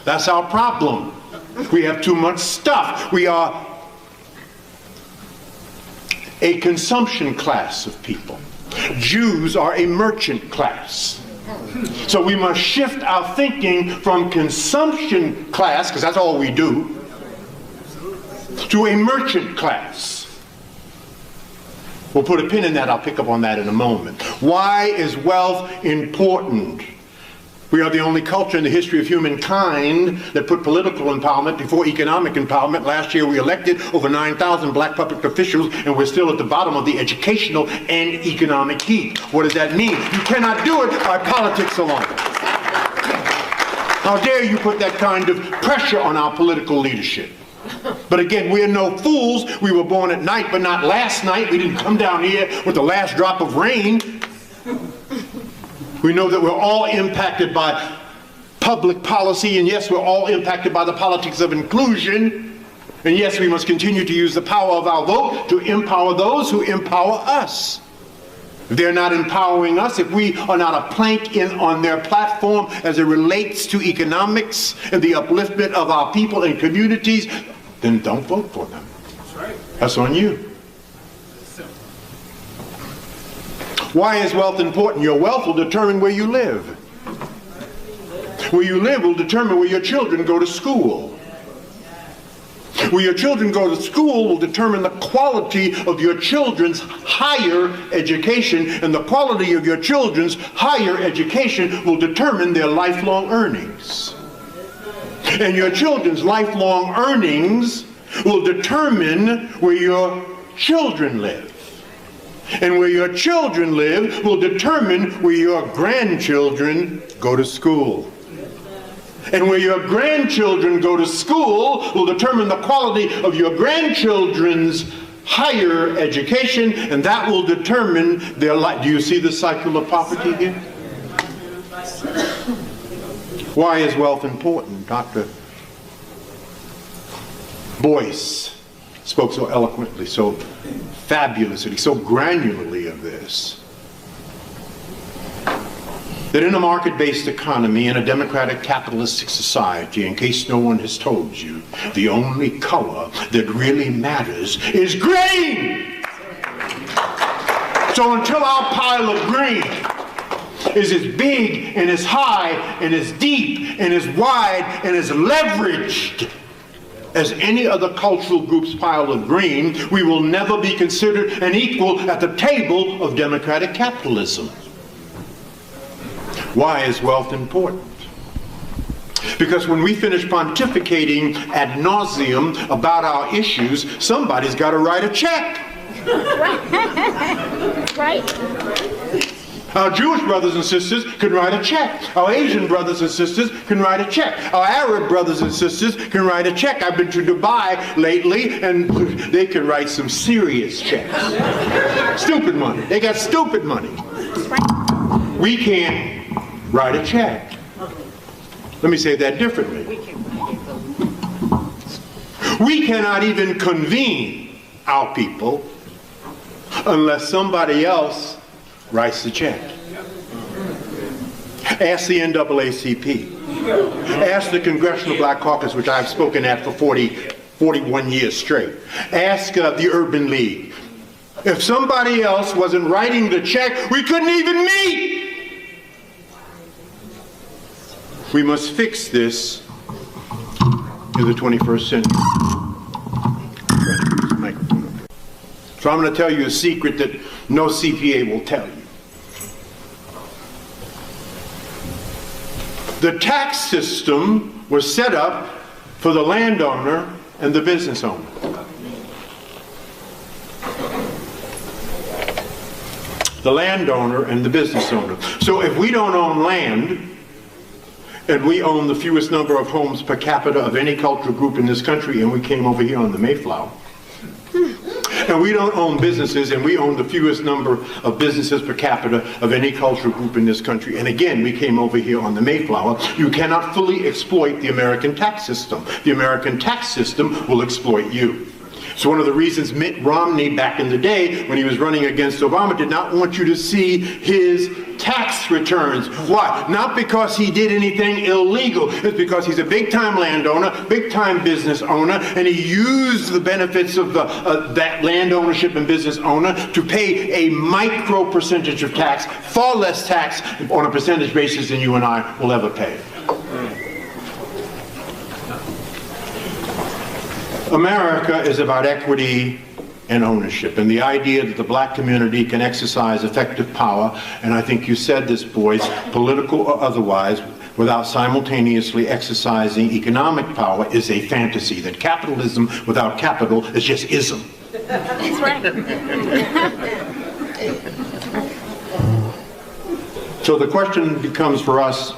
S14: That's our problem. We have too much stuff. We are a consumption class of people. Jews are a merchant class. So we must shift our thinking from consumption class, because that's all we do, to a merchant class. We'll put a pin in that. I'll pick up on that in a moment. Why is wealth important? We are the only culture in the history of humankind that put political empowerment before economic empowerment. Last year we elected over 9,000 black public officials, and we're still at the bottom of the educational and economic heap. What does that mean? You cannot do it by politics alone. How dare you put that kind of pressure on our political leadership? But again, we're no fools. We were born at night, but not last night. We didn't come down here with the last drop of rain. We know that we're all impacted by public policy, and yes, we're all impacted by the politics of inclusion. And yes, we must continue to use the power of our vote to empower those who empower us. If they're not empowering us, if we are not a plank on their platform as it relates to economics and the upliftment of our people and communities, then don't vote for them. That's on you. Why is wealth important? Your wealth will determine where you live. Where you live will determine where your children go to school. Where your children go to school will determine the quality of your children's higher education, and the quality of your children's higher education will determine their lifelong earnings. And your children's lifelong earnings will determine where your children live. And where your children live will determine where your grandchildren go to school. And where your grandchildren go to school will determine the quality of your grandchildren's higher education, and that will determine their life. Do you see the cycle of poverty here? Why is wealth important? Dr. Boyce spoke so eloquently, so fabulously, so granularly of this. That in a market-based economy, in a democratic capitalistic society, in case no one has told you, the only color that really matters is green! So until our pile of green is as big and as high and as deep and as wide and as leveraged as any other cultural group's pile of green, we will never be considered an equal at the table of democratic capitalism. Why is wealth important? Because when we finish pontificating ad nauseum about our issues, somebody's got to write a check.
S4: Right.
S14: Our Jewish brothers and sisters can write a check. Our Asian brothers and sisters can write a check. Our Arab brothers and sisters can write a check. I've been to Dubai lately, and they can write some serious checks. Stupid money. They got stupid money. We can't write a check. Let me say that differently. We cannot even convene our people unless somebody else writes the check. Ask the NAACP. Ask the Congressional Black Caucus, which I've spoken at for 41 years straight. Ask the Urban League. If somebody else wasn't writing the check, we couldn't even meet. We must fix this in the 21st century. So I'm going to tell you a secret that no CPA will tell you. The tax system was set up for the landowner and the business owner. The landowner and the business owner. So if we don't own land, and we own the fewest number of homes per capita of any cultural group in this country, and we came over here on the Mayflower. And we don't own businesses, and we own the fewest number of businesses per capita of any cultural group in this country. And again, we came over here on the Mayflower. You cannot fully exploit the American tax system. The American tax system will exploit you. So one of the reasons Mitt Romney back in the day when he was running against Obama did not want you to see his tax returns. Why? Not because he did anything illegal. It's because he's a big-time landowner, big-time business owner, and he used the benefits of that land ownership and business owner to pay a micro percentage of tax, far less tax on a percentage basis than you and I will ever pay. America is about equity and ownership, and the idea that the black community can exercise effective power, and I think you said this, boys, political or otherwise, without simultaneously exercising economic power is a fantasy. That capitalism without capital is just ism.
S4: That's right.
S14: So the question becomes for us,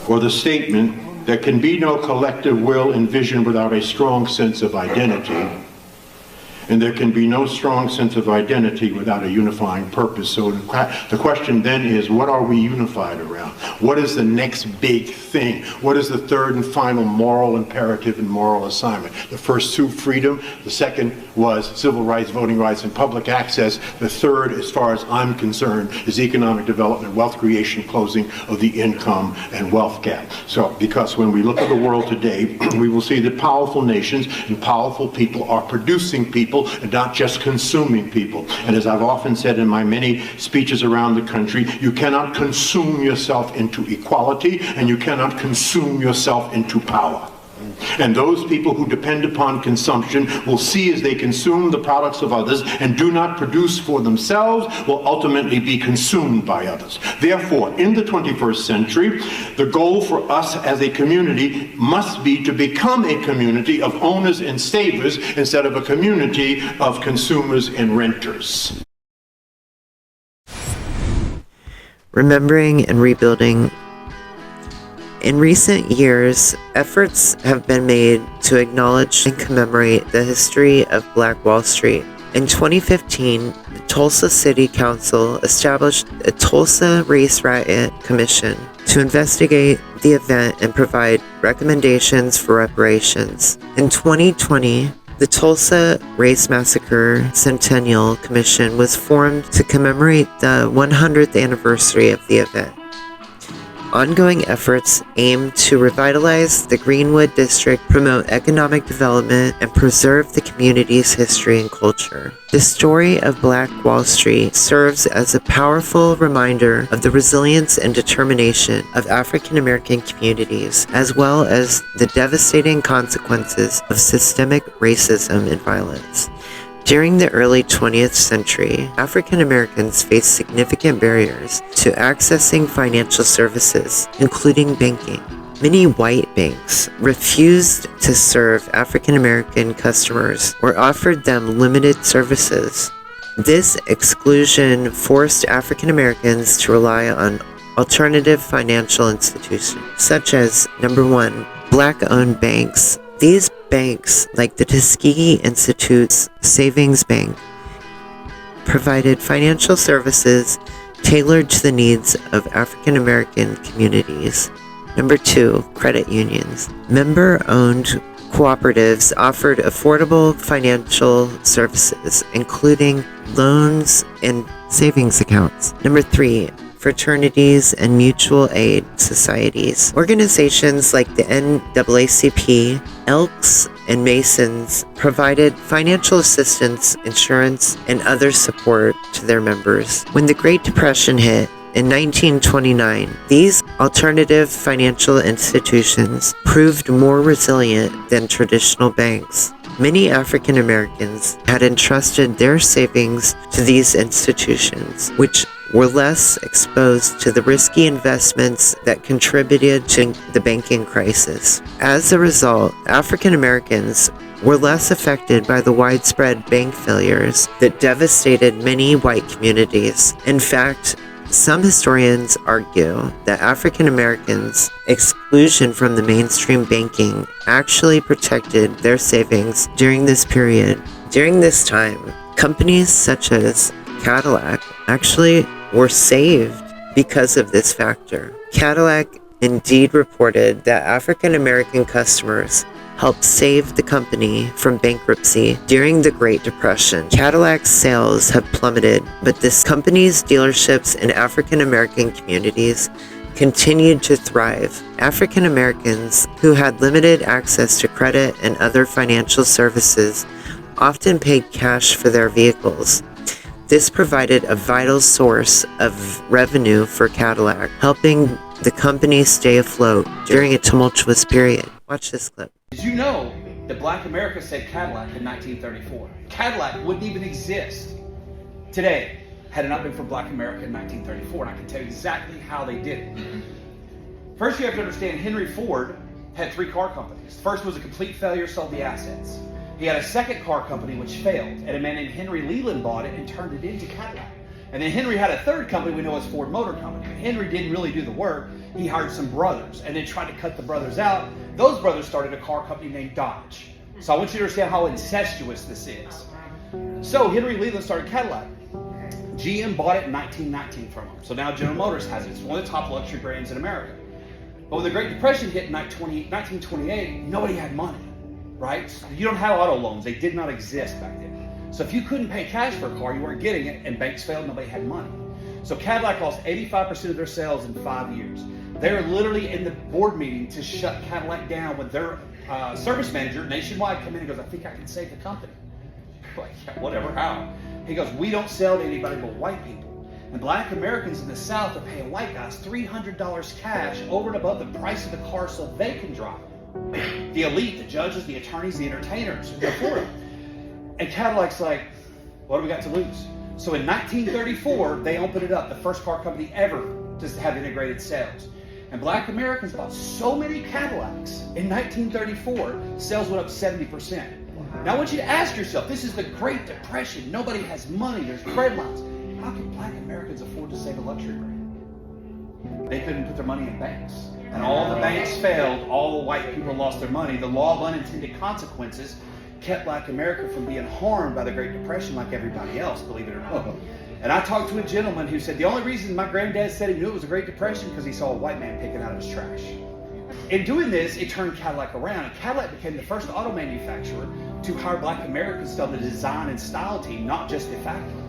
S14: or the statement, there can be no collective will and vision without a strong sense of identity. And there can be no strong sense of identity without a unifying purpose. So the question then is, what are we unified around? What is the next big thing? What is the third and final moral imperative and moral assignment? The first two, freedom. The second was civil rights, voting rights, and public access. The third, as far as I'm concerned, is economic development, wealth creation, closing of the income and wealth gap. So, because when we look at the world today, we will see that powerful nations and powerful people are producing people and not just consuming people. And as I've often said in my many speeches around the country, you cannot consume yourself into equality, and you cannot consume yourself into power. And those people who depend upon consumption will see as they consume the products of others and do not produce for themselves will ultimately be consumed by others. Therefore, in the 21st century, the goal for us as a community must be to become a community of owners and savers instead of a community of consumers and renters.
S4: Remembering and rebuilding. In recent years, efforts have been made to acknowledge and commemorate the history of Black Wall Street. In 2015, the Tulsa City Council established a Tulsa Race Riot Commission to investigate the event and provide recommendations for reparations. In 2020, the Tulsa Race Massacre Centennial Commission was formed to commemorate the 100th anniversary of the event. Ongoing efforts aim to revitalize the Greenwood District, promote economic development, and preserve the community's history and culture. The story of Black Wall Street serves as a powerful reminder of the resilience and determination of African American communities, as well as the devastating consequences of systemic racism and violence. During the early 20th century, African Americans faced significant barriers to accessing financial services, including banking. Many white banks refused to serve African American customers or offered them limited services. This exclusion forced African Americans to rely on alternative financial institutions, such as, number one, Black-owned banks. These banks, like the Tuskegee Institute's Savings Bank, provided financial services tailored to the needs of African American communities. Number two, credit unions. Member-owned cooperatives offered affordable financial services, including loans and savings accounts. Number three, fraternities and mutual aid societies. Organizations like the NAACP, Elks, and Masons provided financial assistance, insurance, and other support to their members. When the Great Depression hit in 1929, these alternative financial institutions proved more resilient than traditional banks. Many African Americans had entrusted their savings to these institutions, which were less exposed to the risky investments that contributed to the banking crisis. As a result, African Americans were less affected by the widespread bank failures that devastated many white communities. In fact, some historians argue that African Americans' exclusion from the mainstream banking actually protected their savings during this period. During this time, companies such as Cadillac actually were saved because of this factor. Cadillac indeed reported that African American customers helped save the company from bankruptcy during the Great Depression. Cadillac's sales have plummeted, but this company's dealerships in African American communities continued to thrive. African Americans who had limited access to credit and other financial services often paid cash for their vehicles. This provided a vital source of revenue for Cadillac, helping the company stay afloat during a tumultuous period. Watch this clip.
S5: Did you know that Black America said Cadillac in 1934? Cadillac wouldn't even exist today had it not been for Black America in 1934, and I can tell you exactly how they did it. First, you have to understand Henry Ford had 3 car companies. First was a complete failure, sold the assets. He had a second car company which failed, and a man named Henry Leland bought it and turned it into Cadillac. And then Henry had a third company we know as Ford Motor Company. Henry didn't really do the work. He hired some brothers and then tried to cut the brothers out. Those brothers started a car company named Dodge. So I want you to understand how incestuous this is. So Henry Leland started Cadillac. GM bought it in 1919 from him. So now General Motors has it. It's one of the top luxury brands in America. But when the Great Depression hit in 1928, nobody had money, right? So you don't have auto loans. They did not exist back then. So if you couldn't pay cash for a car, you weren't getting it, and banks failed, nobody had money. So Cadillac lost 85% of their sales in 5 years. They were literally in the board meeting to shut Cadillac down when their service manager nationwide came in and goes, I think I can save the company. Like, yeah, whatever, how? He goes, we don't sell to anybody but white people. And black Americans in the South are paying white guys $300 cash over and above the price of the car so they can drive it. The elite, the judges, the attorneys, the entertainers, who afford it. And Cadillac's like, what do we got to lose? So in 1934, they opened it up, the first car company ever to have integrated sales. And black Americans bought so many Cadillacs in 1934, sales went up 70%. Now I want you to ask yourself, this is the Great Depression. Nobody has money, there's credit lines. How can black Americans afford to save a luxury brand? They couldn't put their money in banks. And all the banks failed, all the white people lost their money. The law of unintended consequences kept black America from being harmed by the Great Depression like everybody else, believe it or not. And I talked to a gentleman who said the only reason my granddad said he knew it was a Great Depression because he saw a white man picking out of his trash. In doing this, it turned Cadillac around, and Cadillac became the first auto manufacturer to hire black Americans on the design and style team, not just the factory.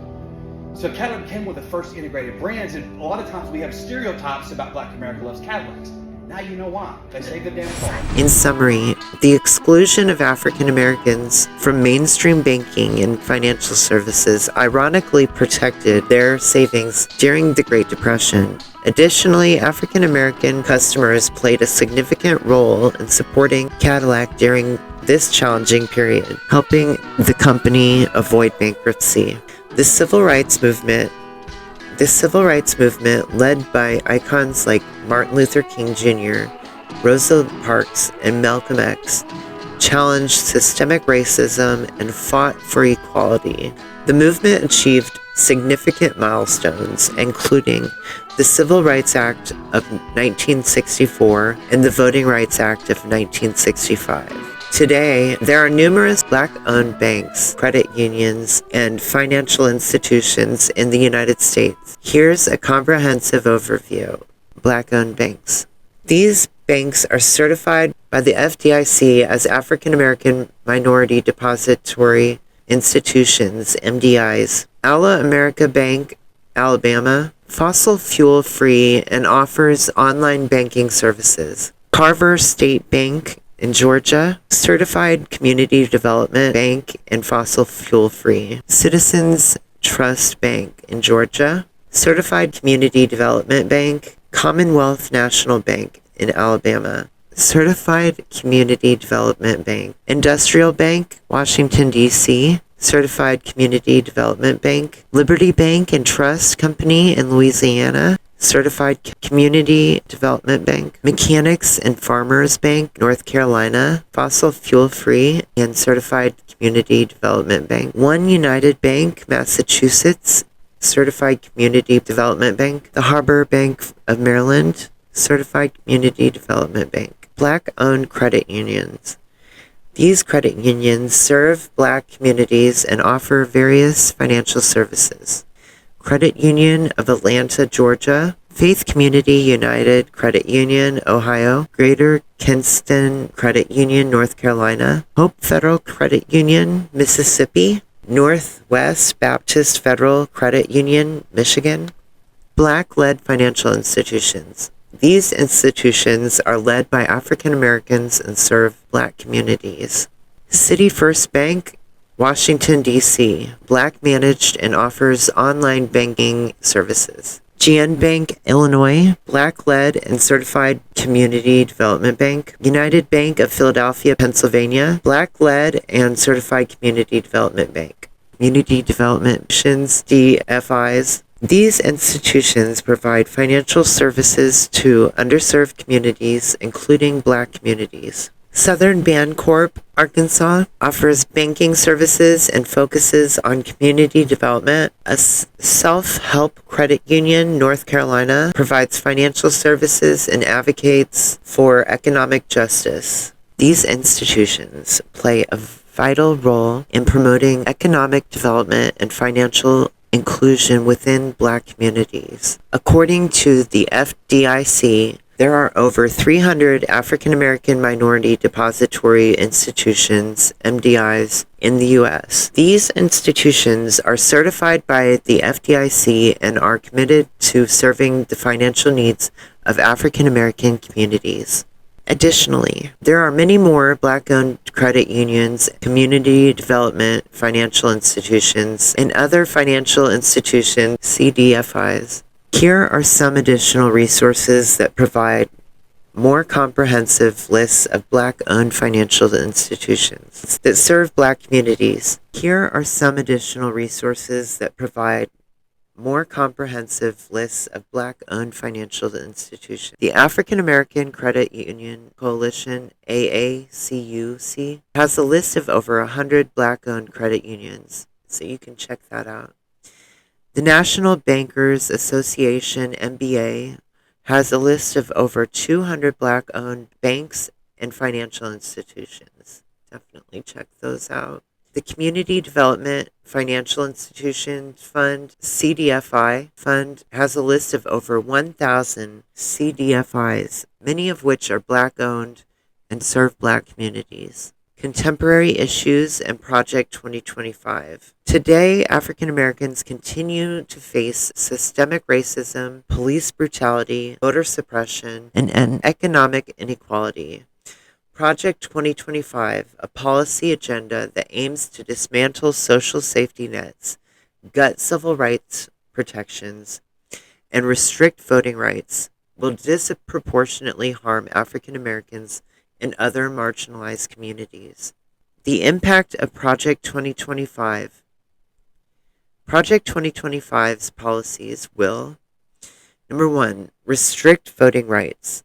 S5: So Cadillac became one of the first integrated brands, and a lot of times we have stereotypes about black America loves Cadillacs. Now you know why. They save the damn car.
S4: In summary, the exclusion of African Americans from mainstream banking and financial services ironically protected their savings during the Great Depression. Additionally, African American customers played a significant role in supporting Cadillac during this challenging period, helping the company avoid bankruptcy. The civil rights movement, led by icons like Martin Luther King Jr., Rosa Parks, and Malcolm X, challenged systemic racism and fought for equality. The movement achieved significant milestones, including the Civil Rights Act of 1964 and the Voting Rights Act of 1965. Today, there are numerous black-owned banks, credit unions, and financial institutions in the United States. Here's a comprehensive overview. Black-owned banks. These banks are certified by the FDIC as African American Minority Depository Institutions, MDIs. Alla America Bank, Alabama, fossil fuel free and offers online banking services. Carver State Bank in Georgia, certified community development bank and fossil fuel free. Citizens Trust Bank in Georgia, certified community development bank. Commonwealth National Bank in Alabama, certified community development bank. Industrial Bank, Washington, D.C., certified community development bank. Liberty Bank and Trust Company in Louisiana, certified community development bank. Mechanics and Farmers Bank, North Carolina, fossil fuel free and certified community development bank. One United Bank, Massachusetts, certified community development bank. The Harbor Bank of Maryland, certified community development bank. Black-owned credit unions. These credit unions serve black communities and offer various financial services. Credit Union of Atlanta, Georgia. Faith Community United Credit Union, Ohio. Greater Kinston Credit Union, North Carolina. Hope Federal Credit Union, Mississippi. Northwest Baptist Federal Credit Union, Michigan. Black-led financial institutions. These institutions are led by African Americans and serve black communities. City First Bank, Washington, D.C., black managed and offers online banking services. GN Bank, Illinois, black-led and certified community development bank. United Bank of Philadelphia, Pennsylvania, black-led and certified community development bank. Community Development Missions, DFIs. These institutions provide financial services to underserved communities, including black communities. Southern Bancorp, Arkansas, offers banking services and focuses on community development. A self-help credit union, North Carolina, provides financial services and advocates for economic justice. These institutions play a vital role in promoting economic development and financial inclusion within Black communities. According to the FDIC, there are over 300 African American Minority Depository Institutions, MDIs, in the U.S. These institutions are certified by the FDIC and are committed to serving the financial needs of African American communities. Additionally, there are many more Black-owned credit unions, community development financial institutions, and other financial institutions, CDFIs. Here are some additional resources that provide more comprehensive lists of Black-owned financial institutions that serve Black communities. Here are some additional resources that provide more comprehensive lists of Black-owned financial institutions. The African American Credit Union Coalition, AACUC, has a list of over 100 Black-owned credit unions, so you can check that out. The National Bankers Association, NBA, has a list of over 200 Black-owned banks and financial institutions. Definitely check those out. The Community Development Financial Institution Fund, CDFI Fund, has a list of over 1,000 CDFIs, many of which are Black-owned and serve Black communities. Contemporary Issues and Project 2025. Today, African Americans continue to face systemic racism, police brutality, voter suppression, and economic inequality. Project 2025, a policy agenda that aims to dismantle social safety nets, gut civil rights protections, and restrict voting rights, will disproportionately harm African Americans and other marginalized communities. The impact of Project 2025. Project 2025's policies will, number one, restrict voting rights,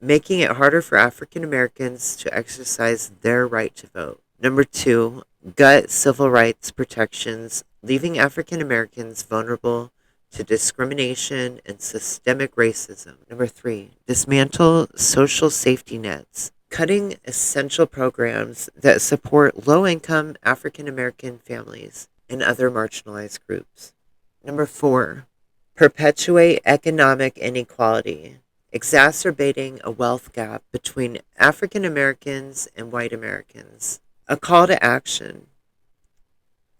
S4: making it harder for African Americans to exercise their right to vote. Number two, gut civil rights protections, leaving African Americans vulnerable to discrimination and systemic racism. Number three, dismantle social safety nets, cutting essential programs that support low-income African American families and other marginalized groups. Number four, perpetuate economic inequality, exacerbating a wealth gap between African Americans and white Americans. A call to action.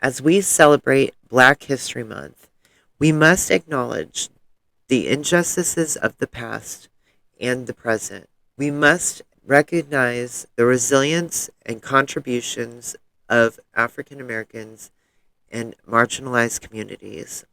S4: As we celebrate Black History Month, we must acknowledge the injustices of the past and the present. We must recognize the resilience and contributions of African Americans and marginalized communities.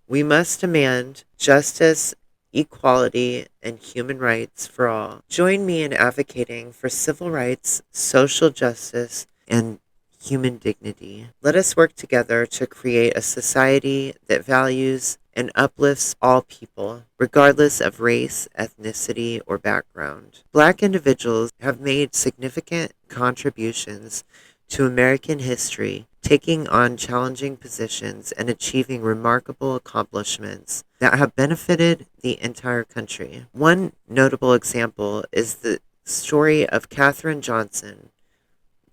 S4: We must demand justice, equality, and human rights for all. Join me in advocating for civil rights, social justice, and human dignity. Let us work together to create a society that values and uplifts all people, regardless of race, ethnicity, or background. Black individuals have made significant contributions to American history, taking on challenging positions and achieving remarkable accomplishments that have benefited the entire country. One notable example is the story of Katherine Johnson,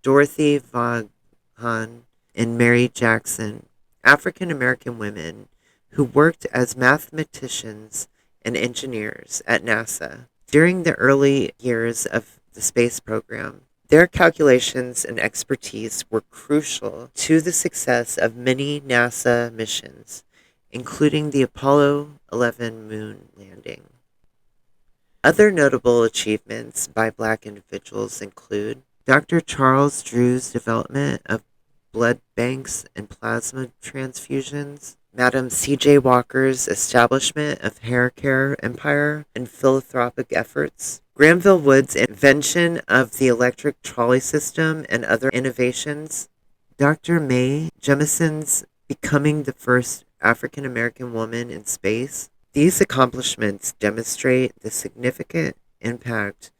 S4: Dorothy Vaughan, and Mary Jackson, African American women who worked as mathematicians and engineers at NASA during the early years of the space program. Their calculations and expertise were crucial to the success of many NASA missions, including the Apollo 11 moon landing. Other notable achievements by Black individuals include Dr. Charles Drew's development of blood banks and plasma transfusions, Madam C.J. Walker's establishment of hair care empire and philanthropic efforts, Granville Wood's invention of the electric trolley system and other innovations, Dr. Mae Jemison's becoming the first African American woman in space. These accomplishments demonstrate the significant impact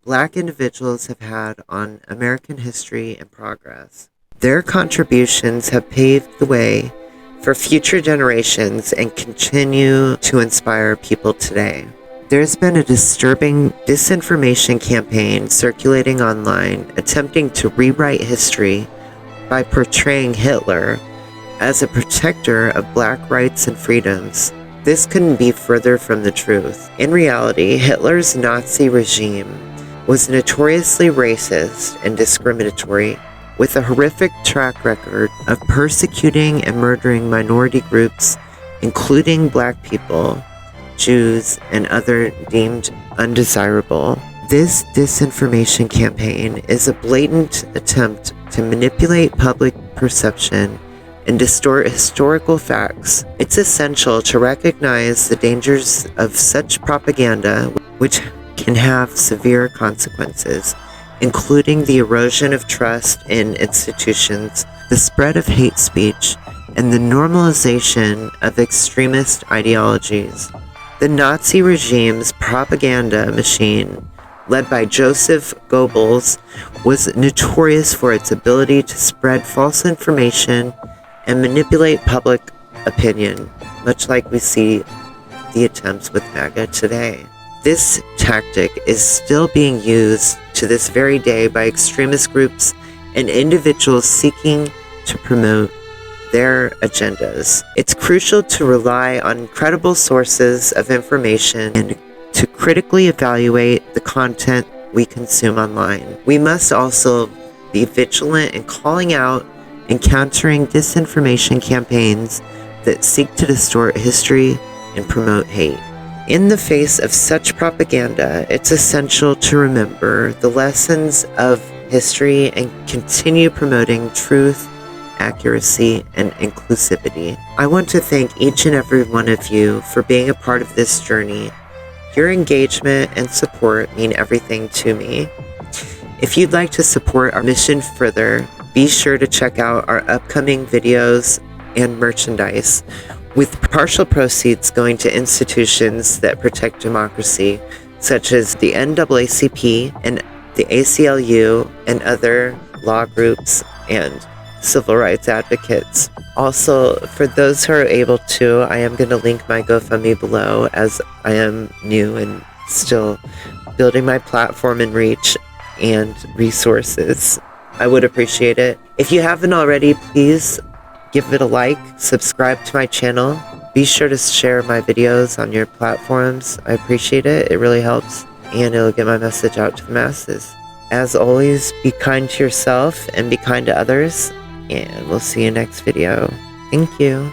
S4: Black individuals have had on American history and progress. Their contributions have paved the way for future generations and continue to inspire people today. There's been a disturbing disinformation campaign circulating online attempting to rewrite history by portraying Hitler as a protector of black rights and freedoms. This couldn't be further from the truth. In reality, Hitler's Nazi regime was notoriously racist and discriminatory, with a horrific track record of persecuting and murdering minority groups, including black people, Jews, and other deemed undesirable. This disinformation campaign is a blatant attempt to manipulate public perception and distort historical facts. It's essential to recognize the dangers of such propaganda, which can have severe consequences, including the erosion of trust in institutions, the spread of hate speech, and the normalization of extremist ideologies. The Nazi regime's propaganda machine, led by Joseph Goebbels, was notorious for its ability to spread false information and manipulate public opinion, much like we see the attempts with MAGA today. This tactic is still being used to this very day by extremist groups and individuals seeking to promote their agendas. It's crucial to rely on credible sources of information and to critically evaluate the content we consume online. We must also be vigilant in calling out and countering disinformation campaigns that seek to distort history and promote hate. In the face of such propaganda, it's essential to remember the lessons of history and continue promoting truth, accuracy, and inclusivity. I want to thank each and every one of you for being a part of this journey. Your engagement and support mean everything to me. If you'd like to support our mission further, be sure to check out our upcoming videos and merchandise, with partial proceeds going to institutions that protect democracy, such as the NAACP and the ACLU and other law groups and civil rights advocates. Also, for those who are able to, I am going to link my GoFundMe below, as I am new and still building my platform and reach and resources. I would appreciate it. If you haven't already, please give it a like, subscribe to my channel. Be sure to share my videos on your platforms. I appreciate it. It really helps, and it'll get my message out to the masses. As always, be kind to yourself and be kind to others, and we'll see you next video. Thank you.